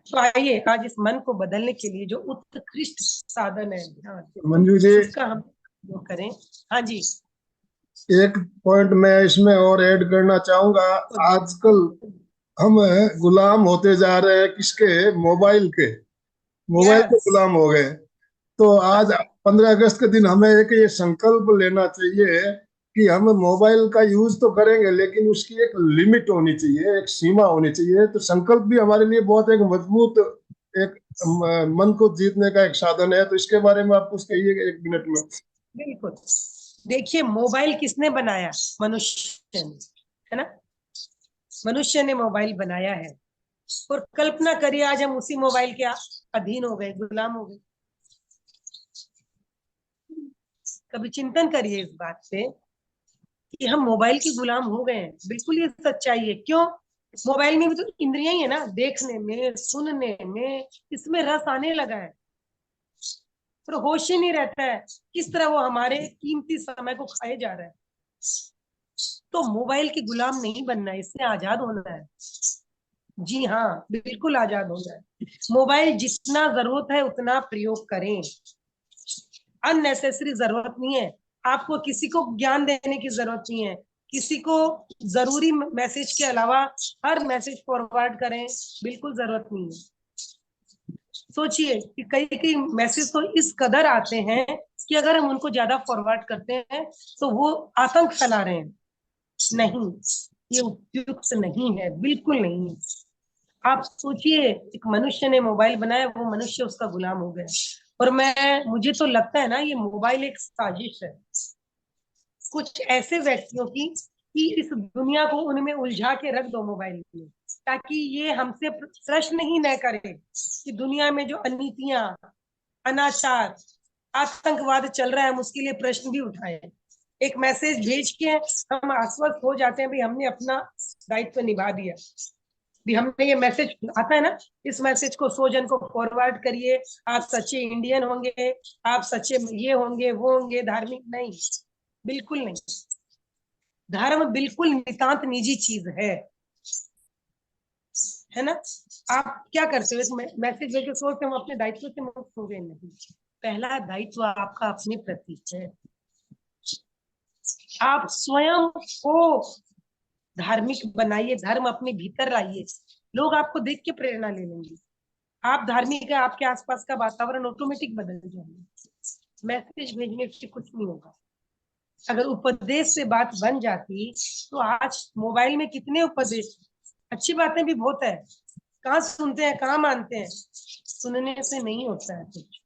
तो आइए आज इस मन को बदलने के लिए जो उत्कृष्ट साधन है ध्यान, मंजू जी, उसका हम उपयोग करें। हाँ जी, एक पॉइंट मैं इसमें और ऐड करना चाहूंगा। आजकल हम गुलाम होते जा रहे हैं किसके? मोबाइल के। मोबाइल के यस, गुलाम हो गए। तो आज 15 अगस्त के दिन हमें एक ये संकल्प लेना चाहिए कि हम मोबाइल का यूज तो करेंगे, लेकिन उसकी एक लिमिट होनी चाहिए, एक सीमा होनी चाहिए। तो संकल्प भी हमारे लिए बहुत एक मजबूत, एक मन को जीतने का एक साधन है। तो इसके बारे में आप कुछ कहिए 1 मिनट में। बिल्कुल। देखिए, मोबाइल किसने बनाया? मनुष्य ने, है ना? मनुष्य ने मोबाइल बनाया है। और कल्पना करिए आज हम उसी मोबाइल के अधीन हो गए, गुलाम हो गए। कभी चिंतन करिए इस बात पे कि हम मोबाइल के गुलाम हो गए हैं। बिल्कुल ये सच्चाई है। क्यों? मोबाइल में भी तो इंद्रियां ही है ना, देखने में, सुनने में, इसमें रस आने लगा है। पर होश ही नहीं रहता है किस तरह वो हमारे कीमती समय को खाए जा रहा है। तो मोबाइल के गुलाम नहीं बनना है, इससे आजाद होना है। जी हाँ, बिल्कुल आजाद होना है। मोबाइल जितना जरूरत है उतना प्रयोग करें। अननेसेसरी जरूरत नहीं है। आपको किसी को ज्ञान देने की जरूरत नहीं है। किसी को जरूरी मैसेज के अलावा हर मैसेज फॉरवर्ड करें, बिल्कुल जरूरत नहीं है। सोचिए कि कई कई मैसेज तो इस कदर आते हैं कि अगर हम उनको ज्यादा फॉरवर्ड करते हैं तो वो आतंक फैला रहे हैं। नहीं, ये उपयुक्त नहीं है, बिल्कुल नहीं है। आप सोचिए, एक मनुष्य ने मोबाइल बनाया, वो मनुष्य उसका गुलाम हो गया। और मुझे तो लगता है ना, ये मोबाइल एक साजिश है कुछ ऐसे व्यक्तियों की कि इस दुनिया को उनमें उलझा के रख दो मोबाइल में, ताकि ये हमसे प्रश्न ही न करे कि दुनिया में जो अनीतियां, अनाचार, आतंकवाद चल रहा है, हम उसके लिए प्रश्न भी उठाए, एक मैसेज भेज के हम आश्वस्त हो जाते हैं भी हमने अपना दायित्व निभा दिया, भी हमने ये मैसेज आता है ना, इस मैसेज को 100 जन को फॉरवर्ड करिए, आप सच्चे इंडियन होंगे, आप सच्चे ये होंगे वो होंगे, धार्मिक नहीं, बिल्कुल नहीं। धर्म बिल्कुल नितांत निजी चीज है ना। आप क्या करते हो, इस मैसेज लेके सोचते हम अपने दायित्व से मुक्त हो गए, नहीं। पहला दायित्व आपका अपने प्रति है, आप स्वयं को धार्मिक बनाइए, धर्म अपने भीतर लाइए, लोग आपको देख के प्रेरणा ले लेंगे। आप धार्मिक है, आपके आसपास का वातावरण ऑटोमेटिक बदल जाएगा। मैसेज भेजने से कुछ नहीं होगा। अगर उपदेश से बात बन जाती तो आज मोबाइल में कितने उपदेश, अच्छी बातें भी बहुत है, कहाँ सुनते हैं, कहाँ मानते हैं। सुनने से नहीं होता है, कुछ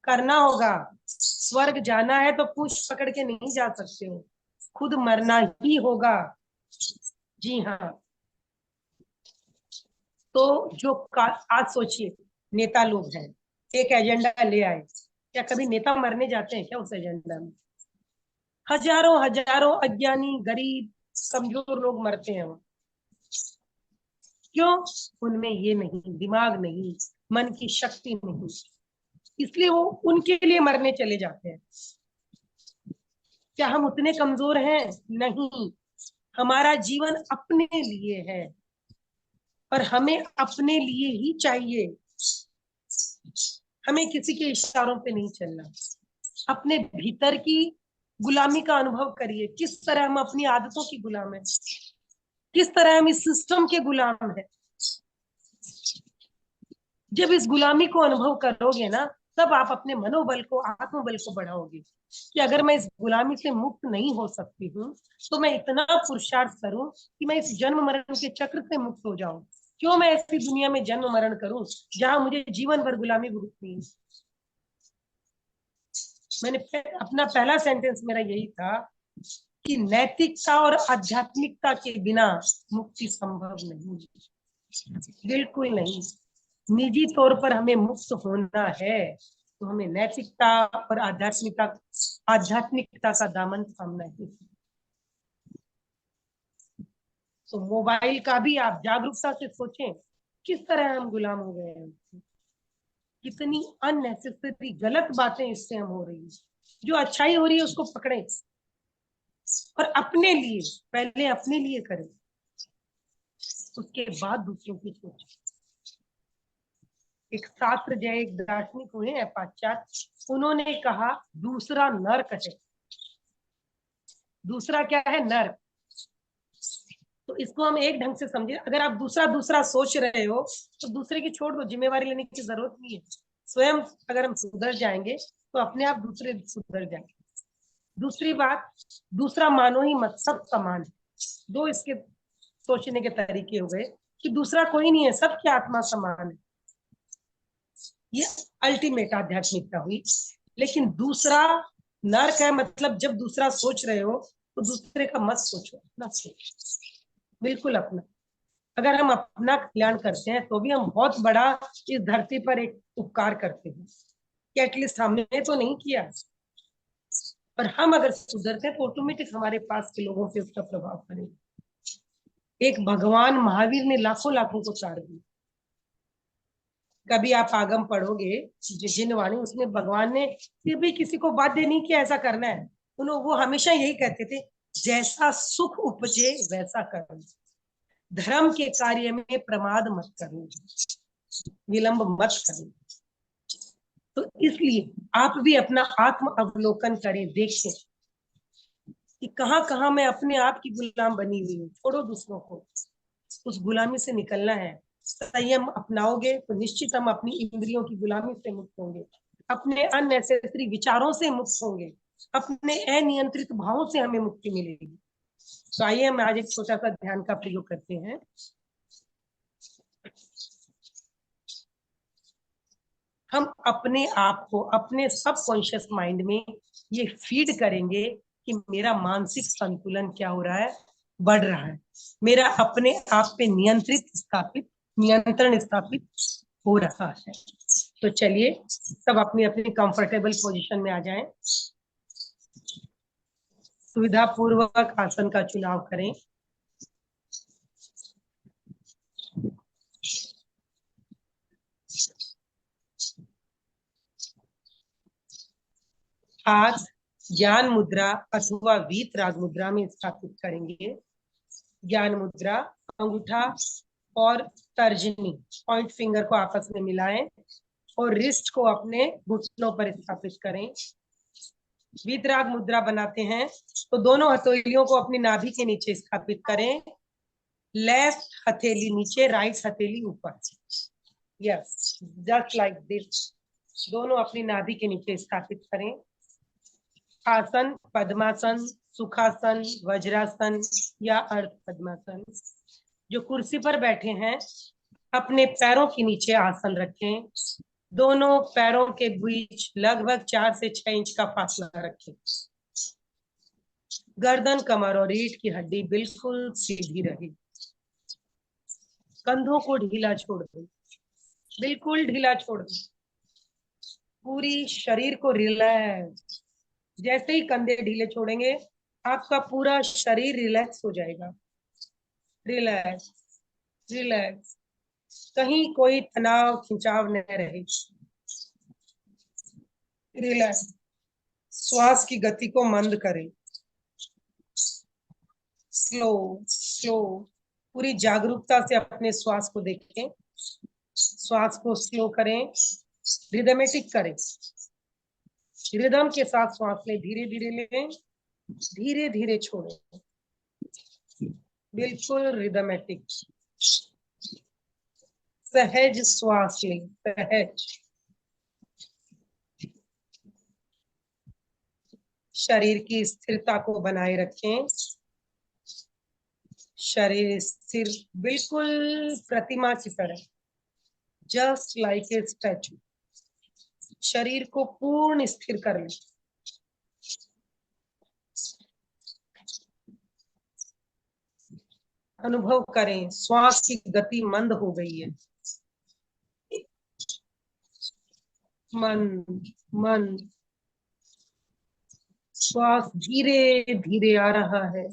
करना होगा। स्वर्ग जाना है तो पूछ पकड़ के नहीं जा सकते हो, खुद मरना ही होगा। जी हाँ। तो जो आज सोचिए, नेता लोग हैं, एक एजेंडा ले आए, क्या कभी नेता मरने जाते हैं क्या उस एजेंडा में? हजारों हजारों अज्ञानी, गरीब, कमजोर लोग मरते हैं। क्यों? उनमें ये नहीं, दिमाग नहीं, मन की शक्ति नहीं, इसलिए वो उनके लिए मरने चले जाते हैं। क्या हम उतने कमजोर हैं? नहीं। हमारा जीवन अपने लिए है और हमें अपने लिए ही चाहिए, हमें किसी के इशारों पे नहीं चलना। अपने भीतर की गुलामी का अनुभव करिए, किस तरह हम अपनी आदतों की गुलाम है, किस तरह हम इस सिस्टम के गुलाम है। जब इस गुलामी को अनुभव करोगे ना, तब आप अपने मनोबल को, आत्मबल को बढ़ाओगे कि अगर मैं इस गुलामी से मुक्त नहीं हो सकती हूँ तो मैं इतना पुरुषार्थ करूं कि मैं इस जन्म मरण के चक्र से मुक्त हो जाऊं। क्यों मैं ऐसी दुनिया में जन्म मरण करूं जहां मुझे जीवन भर गुलामी भुगतनी है। मैंने अपना पहला सेंटेंस मेरा यही था कि नैतिकता और आध्यात्मिकता के बिना मुक्ति संभव नहीं, बिल्कुल नहीं। निजी तौर पर हमें मुक्त होना है तो हमें नैतिकता और आध्यात्मिकता का दामन थामना है। तो मोबाइल का भी आप जागरूकता से सोचें, किस तरह हम गुलाम हो गए हैं, कितनी अननेसेसरी गलत बातें इससे हम हो रही है। जो अच्छाई हो रही है उसको पकड़े और अपने लिए, पहले अपने लिए करें, उसके बाद दूसरों की सोचें। एक शास्त्र जय, एक दार्शनिक हुए पाश्चात्य, उन्होंने कहा दूसरा नर्क है। दूसरा क्या है? नर्क। तो इसको हम एक ढंग से समझे, अगर आप दूसरा दूसरा सोच रहे हो तो दूसरे की छोड़ दो, जिम्मेवारी लेने की जरूरत नहीं है। स्वयं अगर हम सुधर जाएंगे तो अपने आप दूसरे सुधर जाएंगे। दूसरी बात, दूसरा मानो ही मत, सब समान है। दो इसके सोचने के तरीके हो गए कि दूसरा कोई नहीं है, सबकी आत्मा समान है। ये अल्टीमेट आध्यात्मिकता हुई। लेकिन दूसरा नर्क है, मतलब जब दूसरा सोच रहे हो तो दूसरे का मत सोचो, अपना सोचो, बिल्कुल अपना। अगर हम अपना कल्याण करते हैं तो भी हम बहुत बड़ा इस धरती पर एक उपकार करते हैं कि एटलीस्ट हमने तो नहीं किया। और हम अगर सुधरते हैं तो ऑटोमेटिक हमारे पास के लोगों पे उसका प्रभाव पड़ेगा। एक भगवान महावीर ने लाखों लाखों को तार दिया। कभी आप आगम पढ़ोगे जिन वाणी, उसमें भगवान ने फिर भी किसी को बाध्य नहीं किया ऐसा करना है। वो हमेशा यही कहते थे, जैसा सुख उपजे वैसा करो, धर्म के कार्य में प्रमाद मत करो, विलंब मत करो। तो इसलिए आप भी अपना आत्म अवलोकन करें, देखें कि कहाँ कहाँ मैं अपने आप की गुलाम बनी हुई हूँ। छोड़ो दूसरों को, उस गुलामी से निकलना है। संयम अपनाओगे तो निश्चित हम अपनी इंद्रियों की गुलामी से मुक्त होंगे, अपने अननेसेसरी विचारों से मुक्त होंगे, अपने अनियंत्रित भावों से हमें मुक्ति मिलेगी। तो आइए हम आज एक छोटा सा ध्यान का प्रयोग करते हैं। हम अपने आप को अपने सबकॉन्शियस माइंड में ये फीड करेंगे कि मेरा मानसिक संतुलन क्या हो रहा है, बढ़ रहा है, मेरा अपने आप पे नियंत्रण स्थापित हो रहा है। तो चलिए सब अपनी अपनी कंफर्टेबल पोजीशन में आ जाएं। सुविधा पूर्वक आसन का चुनाव करें। हाथ ज्ञान मुद्रा अथवा वीतराग मुद्रा में स्थापित करेंगे। ज्ञान मुद्रा, अंगूठा और तर्जनी पॉइंट फिंगर को आपस में मिलाएं और रिस्ट को अपने घुटनों पर स्थापित करें। वीतराग मुद्रा बनाते हैं तो दोनों हथेलियों को अपनी नाभि के नीचे स्थापित करें। लेफ्ट हथेली नीचे, राइट हथेली ऊपर। Yes, just like this. दोनों अपनी नाभि के नीचे स्थापित करें। आसन पद्मासन, सुखासन, वज्रासन या अर्ध पद्मासन। जो कुर्सी पर बैठे हैं अपने पैरों के नीचे आसन रखें। दोनों पैरों के बीच लगभग 4 से 6 इंच का फासला रखें। गर्दन, कमर और रीढ़ की हड्डी बिल्कुल सीधी रहे। कंधों को ढीला छोड़ दें, बिल्कुल ढीला छोड़ दें। पूरी शरीर को रिलैक्स। जैसे ही कंधे ढीले छोड़ेंगे आपका पूरा शरीर रिलैक्स हो जाएगा। रिलैक्स रिलैक्स, कहीं कोई तनाव खिंचाव न रहे। रिलैक्स। श्वास की गति को मंद करें। स्लो स्लो, पूरी जागरूकता से अपने श्वास को देखें। श्वास को स्लो करें, रिदमेटिक करें। रिदम के साथ श्वास लें, धीरे धीरे लें, धीरे धीरे छोड़ें। बिल्कुल रिदमेटिक, सहज श्वास लें, सहज। शरीर की स्थिरता को बनाए रखें। शरीर स्थिर, बिल्कुल प्रतिमा की तरह, जस्ट लाइक ए स्टैचू। शरीर को पूर्ण स्थिर कर लें। अनुभव करें श्वास की गति मंद हो गई है। मंद मंद, श्वास धीरे धीरे आ रहा है,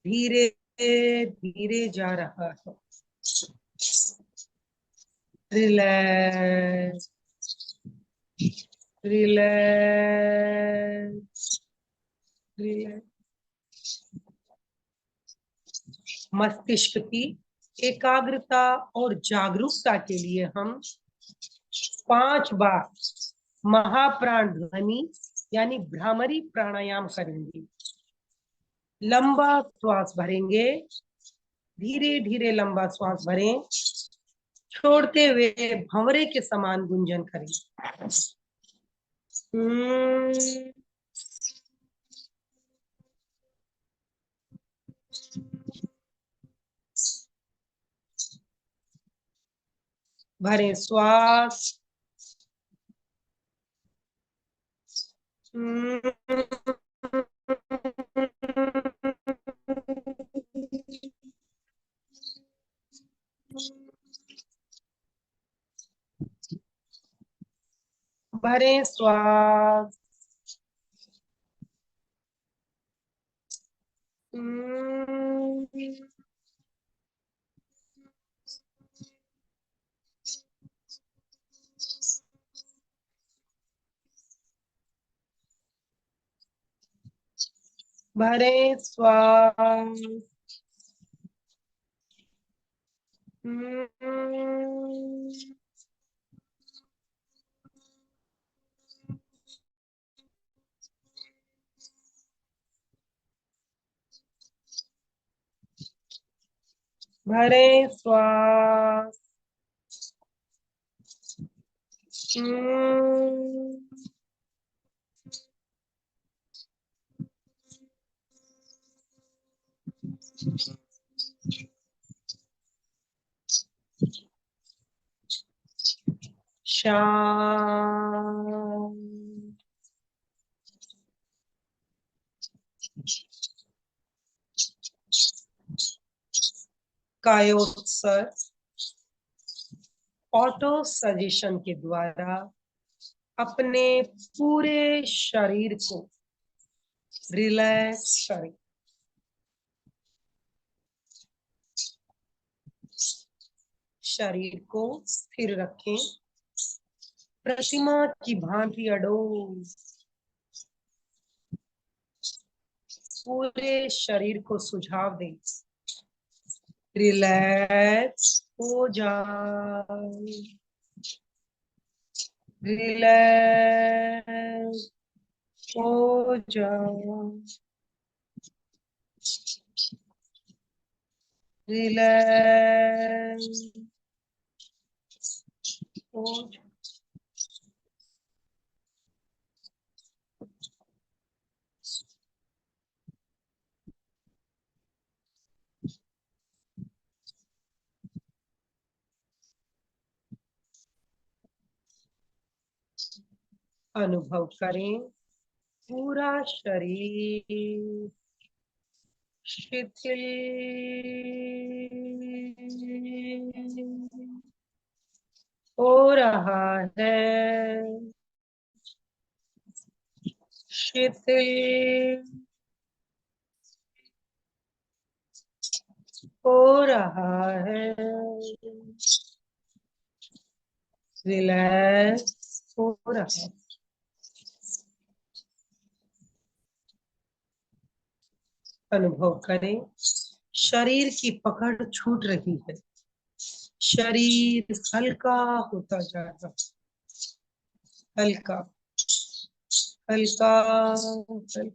धीरे धीरे जा रहा है। Relax relax relax. मस्तिष्क की एकाग्रता और जागरूकता के लिए हम 5 बार महाप्राण ध्वनि यानी भ्रामरी प्राणायाम करेंगे। लंबा श्वास भरेंगे, धीरे धीरे लंबा श्वास भरें, छोड़ते हुए भंवरे के समान गुंजन करें। भरें श्वास। भरें श्वास। भरें श्वास। भरें श्वास। शांत। कायोत्सर्ग, ऑटो सजेशन के द्वारा अपने पूरे शरीर को रिलैक्स करें। शरीर को स्थिर रखें, प्रतिमा की भांति अडोल पूरे शरीर को सुझाव दें, रिलैक्स हो जाए, रिलैक्स हो जाए, रिलैक्स हो जाए। अनुभव करें पूरा शरीर शिथिल हो रहा है, शिथिल हो रहा है, रिलैक्स हो रहा है। अनुभव करें शरीर की पकड़ छूट रही है, शरीर हल्का होता जा रहा है, हल्का हल्का हल्का।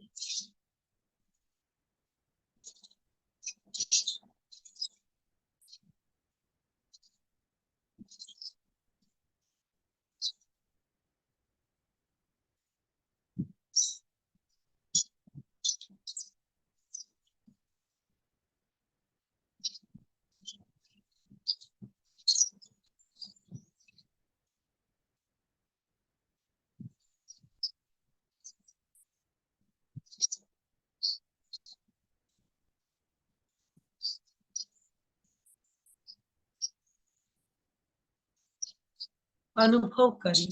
अनुभव करें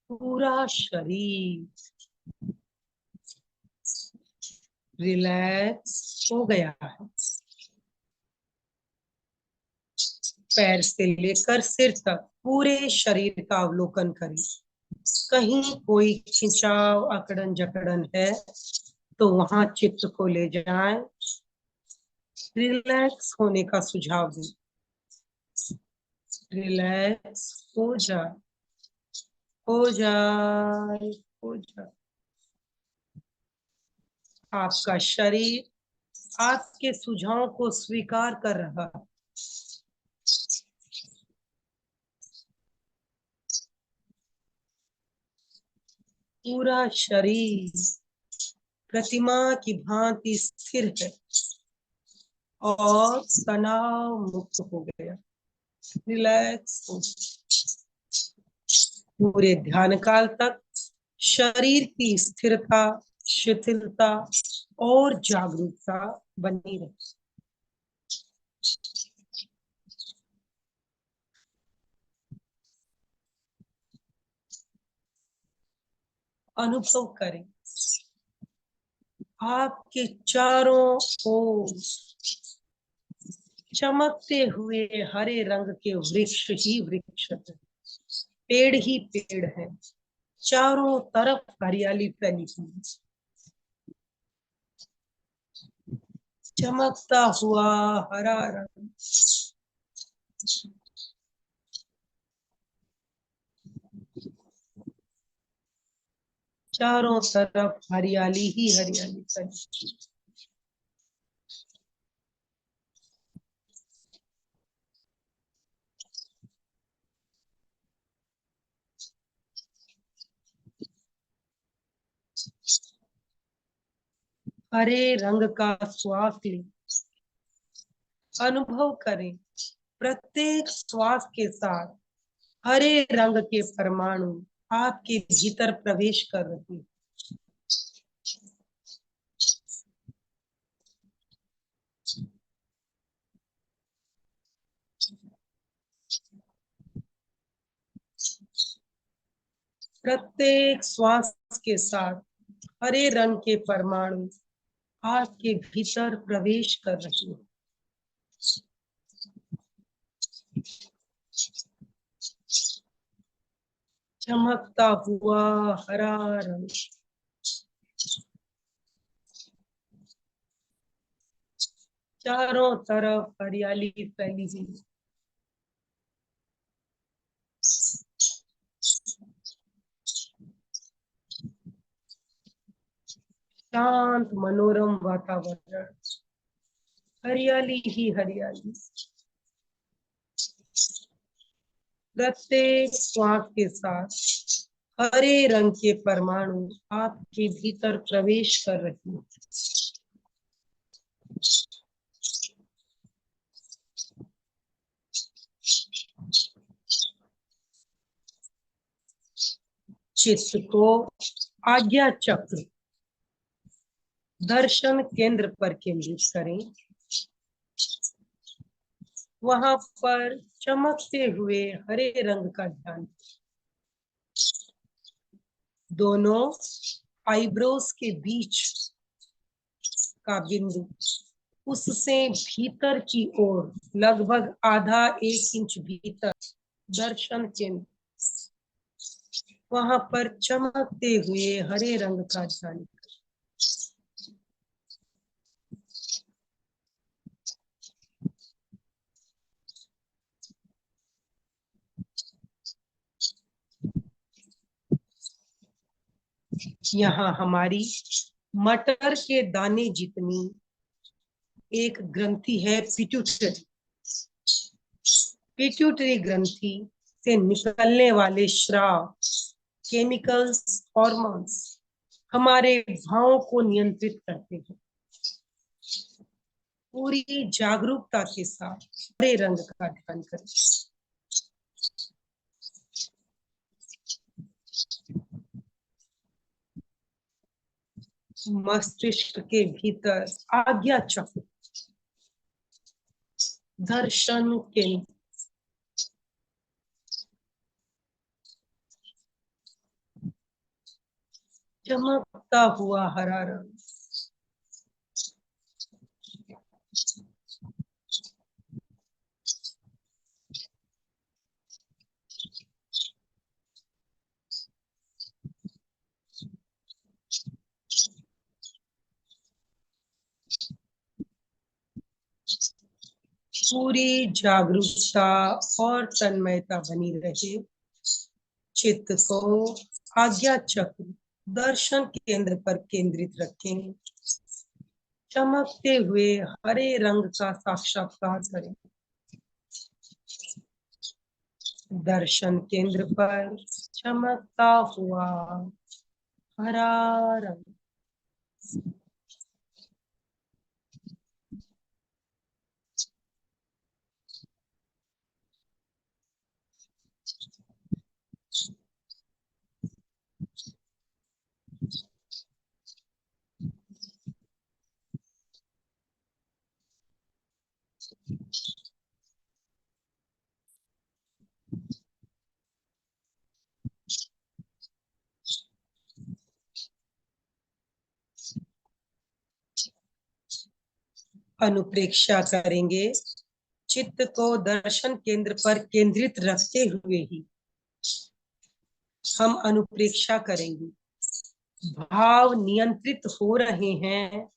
पूरा शरीर रिलैक्स हो गया है, पैर से लेकर सिर तक पूरे शरीर का अवलोकन करें, कहीं कोई खिंचाव अकड़न जकड़न है तो वहां चित्त को ले जाएं, रिलैक्स होने का सुझाव दें, रिलैक्स हो जाए, हो जाए, हो जाए। आपका शरीर आपके सुझाव को स्वीकार कर रहा है, पूरा शरीर प्रतिमा की भांति स्थिर है और तनाव मुक्त हो गया, रिलैक्स हो। पूरे ध्यान काल तक शरीर की स्थिरता, शिथिलता और जागरूकता बनी रहे। अनुभव करें आपके चारों ओर चमकते हुए हरे रंग के वृक्ष ही वृक्ष है, पेड़ ही पेड़ है, चारों तरफ हरियाली फैली हुई, चमकता हुआ हरा रंग, चारों तरफ हरियाली ही हरियाली फैली। हरे रंग का श्वास लें, अनुभव करें प्रत्येक श्वास के साथ हरे रंग के परमाणु आपके भीतर प्रवेश कर रहे हैं, प्रत्येक श्वास के साथ हरे रंग के परमाणु आपके भीतर प्रवेश कर रहे हैं। चमकता हुआ हरा रंग चारों तरफ हरियाली फैली हुई। शांत मनोरम वातावरण, हरियाली ही हरियाली। प्रत्येक श्वास के साथ हरे रंग के परमाणु आपके भीतर प्रवेश कर रहे हैं। चित्त को आज्ञा चक्र दर्शन केंद्र पर केंद्रित करें। वहां पर चमकते हुए हरे रंग का ध्यान। दोनों आईब्रोज के बीच का बिंदु, उससे भीतर की ओर लगभग आधा 1 इंच भीतर दर्शन केंद्र, वहां पर चमकते हुए हरे रंग का ध्यान। यहाँ हमारी मटर के दाने जितनी एक ग्रंथि है पिट्यूटरी। पिट्यूटरी ग्रंथि से निकलने वाले श्राव, केमिकल्स, हॉर्मोन्स हमारे भावों को नियंत्रित करते हैं। पूरी जागरूकता के साथ हरे रंग का ध्यान करें। मस्तिष्क के भीतर आज्ञा चक्र दर्शन केंद्र, चमकता हुआ हरा रंग। पूरी जागरूकता और तन्मयता बनी रहे। चित्त को आज्ञा चक्र दर्शन केंद्र पर केंद्रित रखें। चमकते हुए हरे रंग का साक्षात्कार करें। दर्शन केंद्र पर चमकता हुआ हरा रंग। अनुप्रेक्षा करेंगे। चित्त को दर्शन केंद्र पर केंद्रित रखते हुए ही हम अनुप्रेक्षा करेंगे। भाव नियंत्रित हो रहे हैं,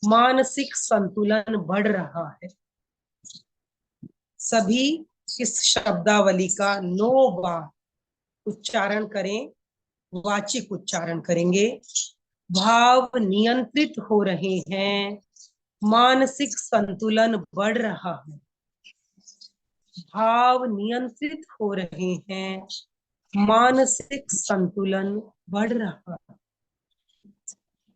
मानसिक संतुलन बढ़ रहा है। सभी इस शब्दावली का 9 बार उच्चारण करें। वाचिक उच्चारण करेंगे। भाव नियंत्रित हो रहे हैं, मानसिक संतुलन बढ़ रहा है। भाव नियंत्रित हो रहे हैं, मानसिक संतुलन बढ़ रहा है।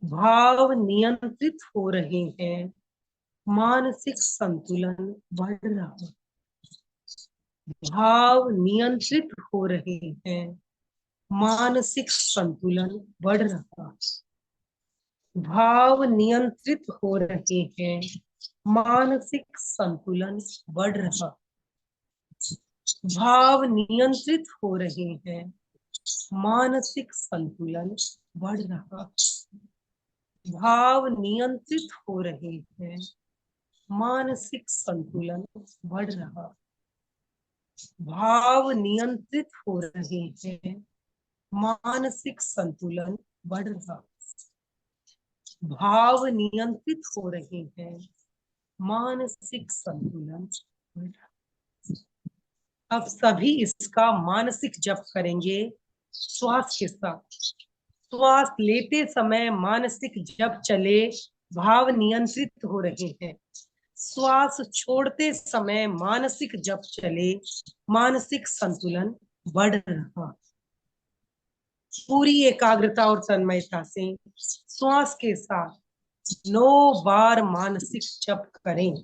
भाव नियंत्रित हो रहे हैं, मानसिक संतुलन बढ़ रहा है। भाव नियंत्रित हो रहे हैं, मानसिक संतुलन बढ़ रहा है। भाव नियंत्रित हो रहे हैं, मानसिक संतुलन बढ़ रहा है। भाव नियंत्रित हो रहे हैं, मानसिक संतुलन बढ़ रहा, भाव नियंत्रित हो रहे हैं, मानसिक संतुलन बढ़ रहा, भाव नियंत्रित हो रहे हैं, मानसिक संतुलन बढ़ रहा, भाव नियंत्रित हो रहे हैं, मानसिक संतुलन बढ़ रहा। अब सभी इसका मानसिक जप करेंगे श्वास के साथ। श्वास लेते समय मानसिक जप चले, भाव नियंत्रित हो रहे हैं। श्वास छोड़ते समय मानसिक जप चले, मानसिक संतुलन बढ़ रहा। पूरी एकाग्रता और तन्मयता से श्वास के साथ 9 बार मानसिक जप करें।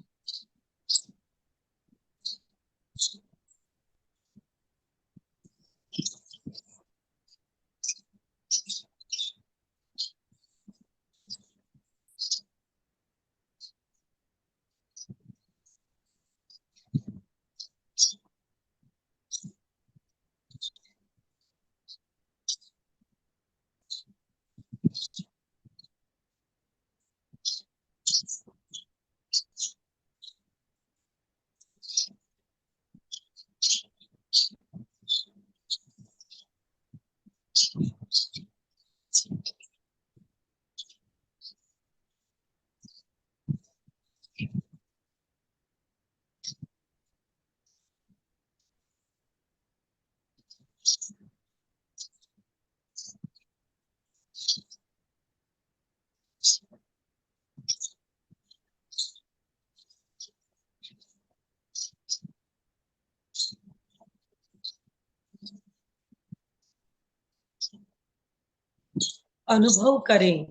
अनुभव करें,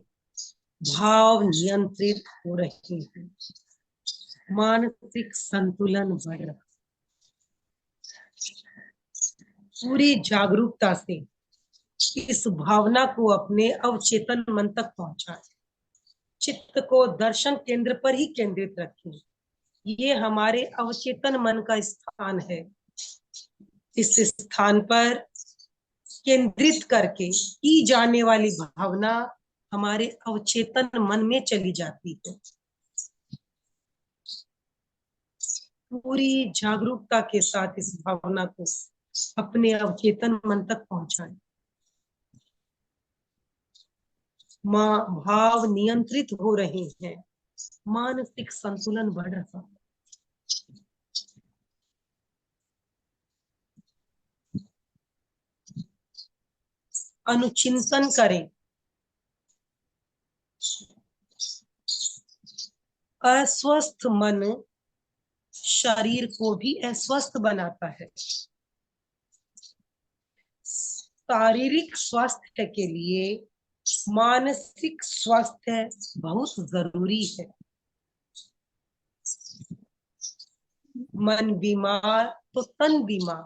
भाव नियंत्रित हो रहे हैं, मानसिक संतुलन बढ़ रहा। पूरी जागरूकता से इस भावना को अपने अवचेतन मन तक पहुंचाएं। चित्त को दर्शन केंद्र पर ही केंद्रित रखें। ये हमारे अवचेतन मन का स्थान है। इस स्थान पर केंद्रित करके की जाने वाली भावना हमारे अवचेतन मन में चली जाती है। पूरी जागरूकता के साथ इस भावना को अपने अवचेतन मन तक पहुंचाएं। भाव नियंत्रित हो रहे हैं, मानसिक संतुलन बढ़ रहा। अनुचिंतन करें। अस्वस्थ मन शरीर को भी अस्वस्थ बनाता है। शारीरिक स्वास्थ्य के लिए मानसिक स्वास्थ्य बहुत जरूरी है। मन बीमार तो तन बीमार।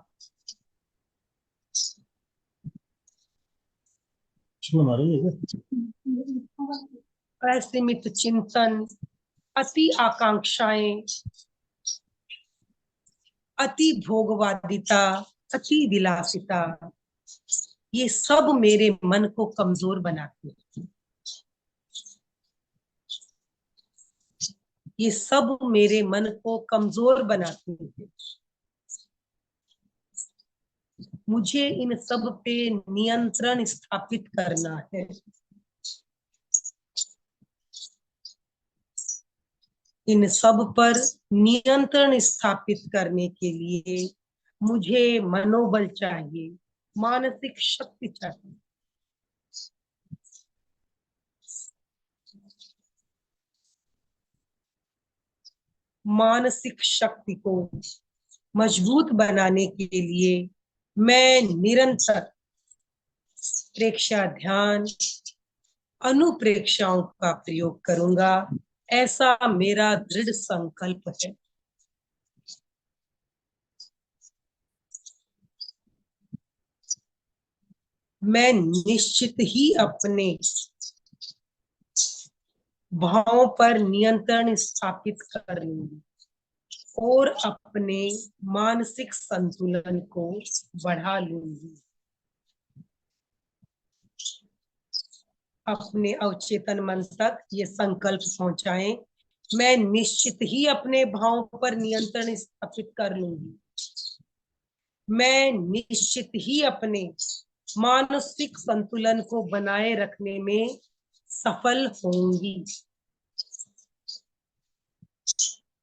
असीमित चिंतन, अति आकांक्षाएं, अति भोगवादिता, अति विलासिता, ये सब मेरे मन को कमजोर बनाते हैं। ये सब मेरे मन को कमजोर बनाते हैं। मुझे इन सब पे नियंत्रण स्थापित करना है। इन सब पर नियंत्रण स्थापित करने के लिए मुझे मनोबल चाहिए, मानसिक शक्ति चाहिए। मानसिक शक्ति को मजबूत बनाने के लिए मैं निरंतर प्रेक्षा ध्यान, अनुप्रेक्षाओं का प्रयोग करूंगा, ऐसा मेरा दृढ़ संकल्प है। मैं निश्चित ही अपने भावों पर नियंत्रण स्थापित कर लूंगी और अपने मानसिक संतुलन को बढ़ा लूंगी। अपने अवचेतन मन तक ये संकल्प पहुंचाएं, मैं निश्चित ही अपने भावों पर नियंत्रण स्थापित कर लूंगी। मैं निश्चित ही अपने मानसिक संतुलन को बनाए रखने में सफल होंगी।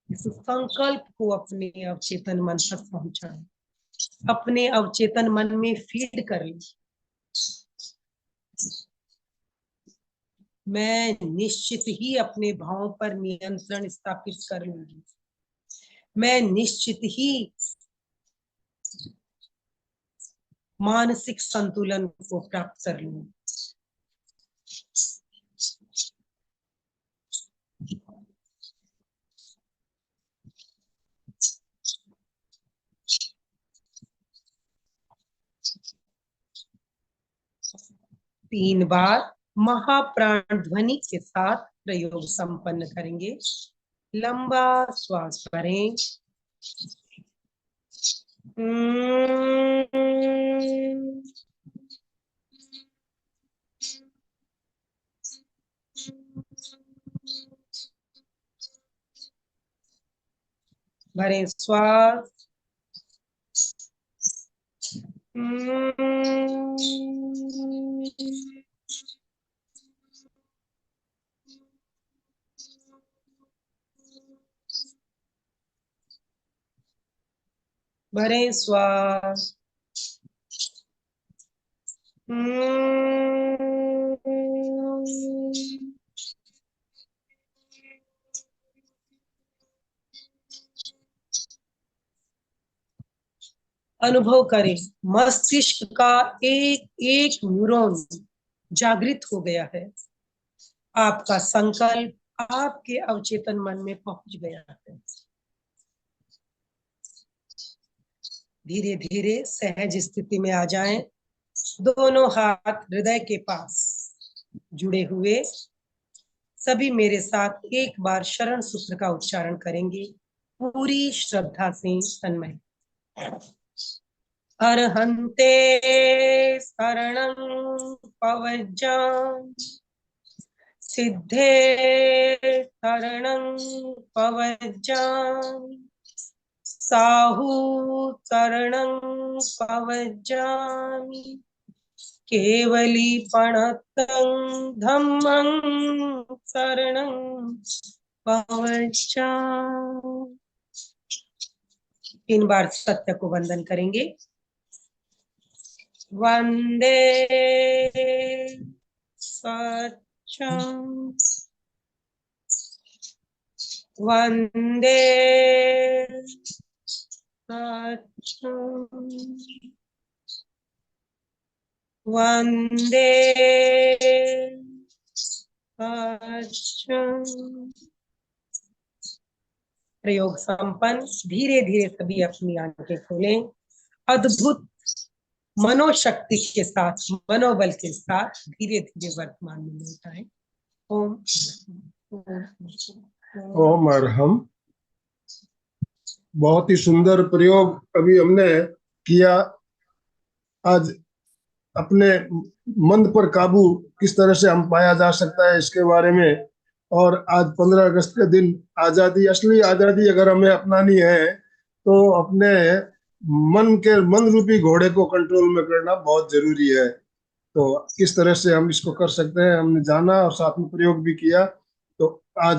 इस संकल्प को अपने अवचेतन मन तक पहुंचाएं, अपने अवचेतन मन में फीड कर लें। मैं निश्चित ही अपने भावों पर नियंत्रण स्थापित कर लूंगी। मैं निश्चित ही मानसिक संतुलन को प्राप्त कर लूंगी। तीन बार महाप्राण ध्वनि के साथ प्रयोग संपन्न करेंगे। लंबा श्वास भरें। भरें श्वास। भरें श्वास। अनुभव करें, मस्तिष्क का एक एक न्यूरॉन जागृत हो गया है। आपका संकल्प आपके अवचेतन मन में पहुंच गया है। धीरे धीरे सहज स्थिति में आ जाएं। दोनों हाथ हृदय के पास जुड़े हुए। सभी मेरे साथ एक बार शरण सूत्र का उच्चारण करेंगे, पूरी श्रद्धा से तन्मय। अर्हन्ते शरणं पवज्जामि, सिद्धे शरणं पवज्जामि, साहु शरणं पवज्जामि, केवलीपणतं धम्मं शरणं पवज्जामि। 3 बार सत्य को वंदन करेंगे। वंदे सत्यं, वंदे सत्यं, वंदे सत्यं। प्रयोग संपन्न। धीरे धीरे सभी अपनी आंखें खोलें। अद्भुत मनोशक्ति के साथ, मनोबल के साथ धीरे धीरे वर्तमान में लौट आए। ओम ओम अर्हम। बहुत ही सुंदर प्रयोग अभी हमने किया। आज अपने मन पर काबू किस तरह से हम पाया जा सकता है इसके बारे में, और आज 15 अगस्त के दिन आजादी, असली आजादी अगर हमें अपनानी है तो अपने मन रूपी घोड़े को कंट्रोल में करना बहुत जरूरी है। तो किस तरह से हम इसको कर सकते हैं हमने जाना और साथ में प्रयोग भी किया। तो आज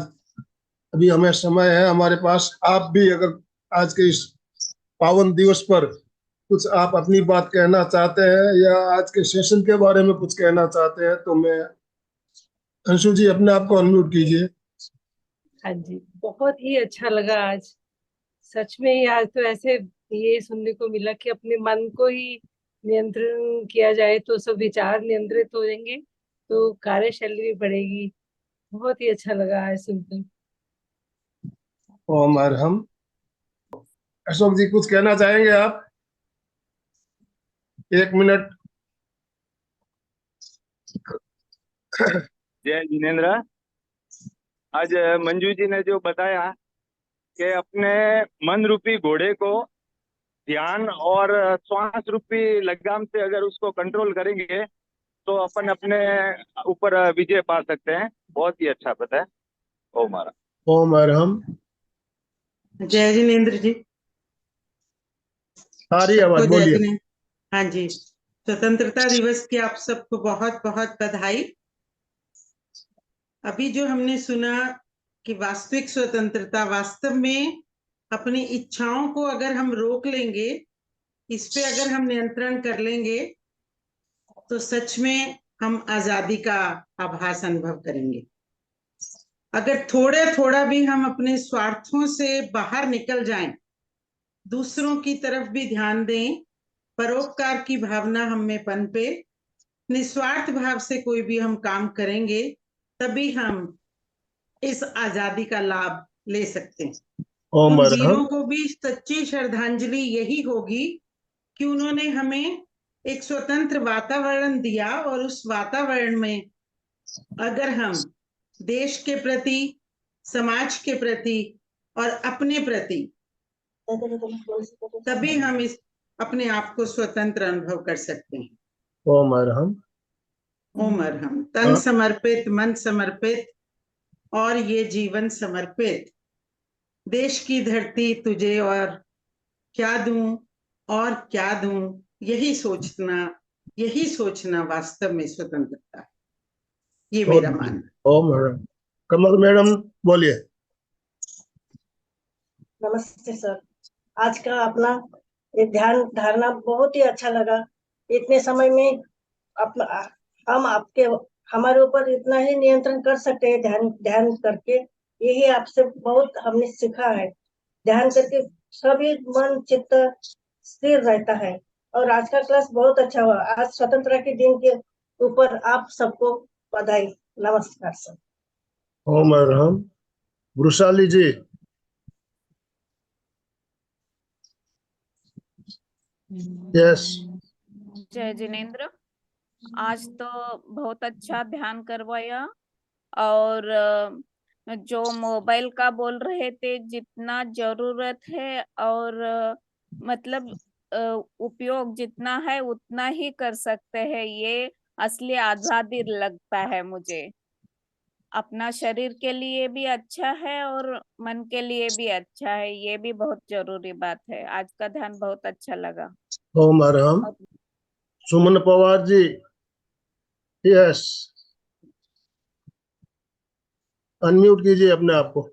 अभी हमें समय है हमारे पास, आप भी अगर आज के इस पावन दिवस पर कुछ आप अपनी बात कहना चाहते हैं या आज के सेशन के बारे में कुछ कहना चाहते हैं तो मैं, अंशु जी अपने आप को अनम्यूट कीजिए। हाँ जी, बहुत ही अच्छा लगा आज। सच में ही आज तो ऐसे ये सुनने को मिला कि अपने मन को ही नियंत्रण किया जाए तो सब विचार नियंत्रित हो जाएंगे, तो कार्यशैली भी बढ़ेगी। बहुत ही अच्छा लगा आज सुनकर। ओम अर्हम। अशोक जी कुछ कहना चाहेंगे आप? 1 मिनट। जय जिनेन्द्र। आज मंजू जी ने जो बताया कि अपने मन रूपी घोड़े को ध्यान और श्वास रूपी लगाम से अगर उसको कंट्रोल करेंगे तो अपन अपने ऊपर विजय पा सकते हैं। बहुत ही अच्छा बताया। ओम हरा। ओम अरहम। जय जिनेन्द्र जी। सारी सबको आवाज जय बोलिए। जिनेन्द्र। हाँ जी, स्वतंत्रता दिवस की आप सबको बहुत बहुत बधाई। अभी जो हमने सुना कि वास्तविक स्वतंत्रता वास्तव में अपनी इच्छाओं को अगर हम रोक लेंगे, इस पे अगर हम नियंत्रण कर लेंगे, तो सच में हम आजादी का आभास अनुभव करेंगे। अगर थोड़ा थोड़ा भी हम अपने स्वार्थों से बाहर निकल जाएं, दूसरों की तरफ भी ध्यान दें, परोपकार की भावना हम में पनपे, निस्वार्थ भाव से कोई भी हम काम करेंगे, तभी हम इस आजादी का लाभ ले सकते हैं। ओम उन अरहम। वीरों को भी सच्ची श्रद्धांजलि यही होगी कि उन्होंने हमें एक स्वतंत्र वातावरण दिया, और उस वातावरण में अगर हम देश के प्रति, समाज के प्रति और अपने प्रति, तभी हम इस अपने आप को स्वतंत्र अनुभव कर सकते हैं। ओम अरहम। ओम अरहम। तन समर्पित, मन समर्पित और ये जीवन समर्पित। देश की धरती तुझे और क्या दूं, और क्या दूं, यही सोचना वास्तव में स्वतंत्रता है। ये मेरा मानना। ओम अरहम। कमल मैडम बोलिए। नमस्ते सर। आज का अपना ये ध्यान धारणा बहुत ही अच्छा लगा। इतने समय में हम आपके हमारे ऊपर इतना ही नियंत्रण कर सकते हैं ध्यान ध्यान करके। यही आपसे बहुत हमने सीखा है। ध्यान करके सभी मन चित्त स्थिर रहता है। और आज का क्लास बहुत अच्छा हुआ। आज स्वतंत्रता के दिन के ऊपर आप सबको बधाई। नमस्कार सर। ओम अरहम। वृषाली जी। यस। जय जिनेन्द्र। आज तो बहुत अच्छा ध्यान करवाया। और जो मोबाइल का बोल रहे थे, जितना जरूरत है और मतलब उपयोग जितना है उतना ही कर सकते हैं, ये असली आजादी लगता है मुझे। अपना शरीर के लिए भी अच्छा है और मन के लिए भी अच्छा है, ये भी बहुत जरूरी बात है। आज का ध्यान बहुत अच्छा लगा। ओम अरहम। सुमन पवार जी। यस। अनम्यूट कीजिए अपने आप को।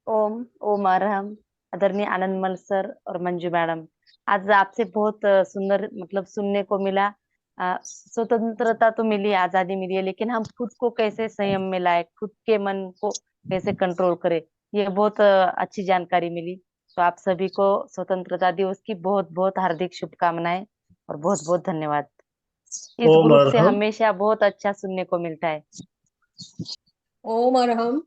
ओम अरहम। आदरणीय आनंदमल सर और मंजू मैडम, आज आपसे बहुत सुंदर मतलब सुनने को मिला। स्वतंत्रता तो मिली, आजादी मिली है, लेकिन हम खुद को कैसे संयम में लाए, खुद के मन को कैसे कंट्रोल करें, ये बहुत अच्छी जानकारी मिली। तो आप सभी को स्वतंत्रता दिवस की बहुत बहुत हार्दिक शुभकामनाएं और बहुत बहुत धन्यवाद। इस ओम ग्रुप से अरहम। हमेशा बहुत अच्छा सुनने को मिलता है। ओम अरहम।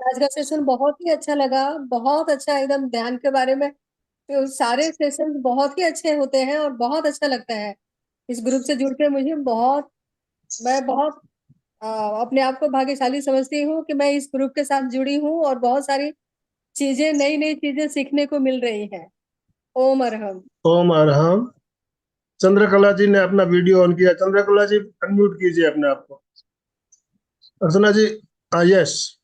आज का सेशन बहुत ही अच्छा लगा। बहुत अच्छा, एकदम ध्यान के बारे में। तो सारे सेशन बहुत ही अच्छे होते हैं और बहुत अच्छा लगता है इस ग्रुप से जुड़ के। मैं बहुत अपने आप को भाग्यशाली समझती हूँ कि मैं इस ग्रुप के साथ जुड़ी हूँ और बहुत सारी चीजें, नई नई चीजें सीखने को मिल रही हैं। ओम अरहम। ओम अरहम। चंद्रकला जी ने अपना वीडियो ऑन किया। चंद्रकला जी अनम्यूट कीजिए अपने आप को। अर्चना जी। यस।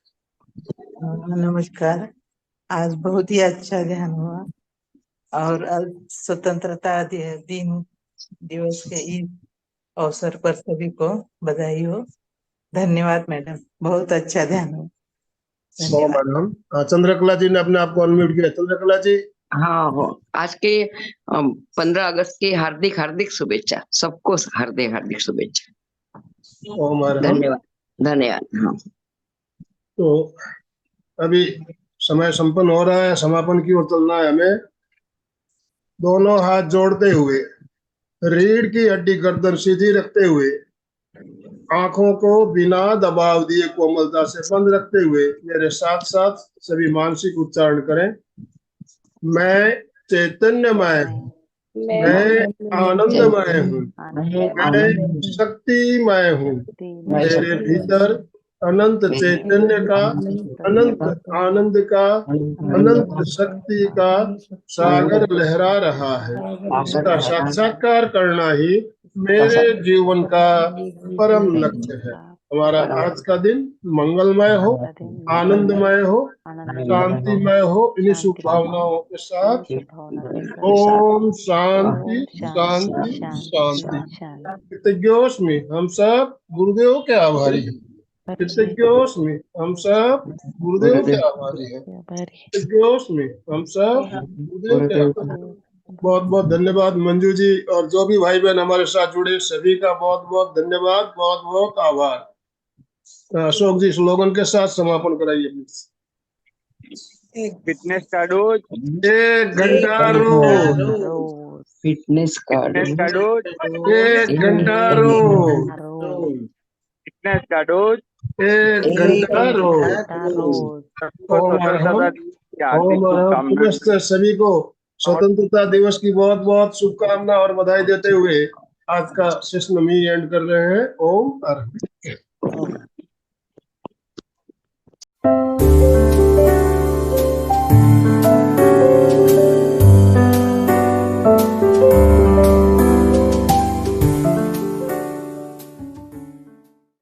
नमस्कार। आज बहुत ही अच्छा ध्यान हुआ और आज स्वतंत्रता दिन दिवस के इस अवसर पर सभी को बधाई हो। धन्यवाद मैडम, बहुत अच्छा ध्यान हो। ओम धन्यवाद। अरहम। चंद्रकला जी ने अपने आप को अनम्यूट किया। चंद्रकला जी। हाँ हो, आज के 15 अगस्त की हार्दिक हार्दिक शुभेच्छा सबको। हार्दिक हार्दिक शुभेच्छा। ओम अरहम। धन्यवाद धन्यवाद। हाँ, तो अभी समय संपन्न हो रहा है, समापन की ओर चलना है हमें। दोनों हाथ जोड़ते हुए, रीढ़ की हड्डी गर्दन सीधी रखते हुए, आंखों को बिना दबाव दिए कोमलता से बंद रखते हुए मेरे साथ साथ सभी मानसिक उच्चारण करें। मैं चैतन्यमय हूँ, मैं आनंदमय हूँ, मैं शक्तिमय हूँ। मेरे भीतर अनंत चैतन्य का, अनंत आनंद का, अनंत शक्ति का सागर लहरा रहा है। इसका साक्षात्कार करना ही मेरे जीवन का परम लक्ष्य है। हमारा आज का दिन मंगलमय हो, आनंदमय हो, शांतिमय हो। इन्हीं शुभ भावनाओं के साथ ओम शांति शांति शांति। कृतज्ञोस्मि, हम सब गुरुदेव के आभारी हैं। कृतज्ञोस्मि, हम सब गुरुदेव के आभारी हैं। कृतज्ञोस्मि, हम सब गुरुदेव के आभारी हैं। बहुत बहुत धन्यवाद मंजू जी, और जो भी भाई बहन हमारे साथ जुड़े सभी का बहुत बहुत धन्यवाद, बहुत बहुत आभार। अशोक जी स्लोगन के साथ समापन कराइए प्लीज। फिटनेस का डोज 1 घंटा रोज, फिटनेस का डोज 1 घंटा रोज, फिटनेस का डोज 1 घंटा रोज। सबको स्वतंत्रता दिवस की हार्दिक ओम शुभकामनाएं। पुनश्च सभी को स्वतंत्रता दिवस की बहुत बहुत शुभकामना और बधाई देते हुए आज का सेशन में एंड कर रहे हैं। ओम अरहम।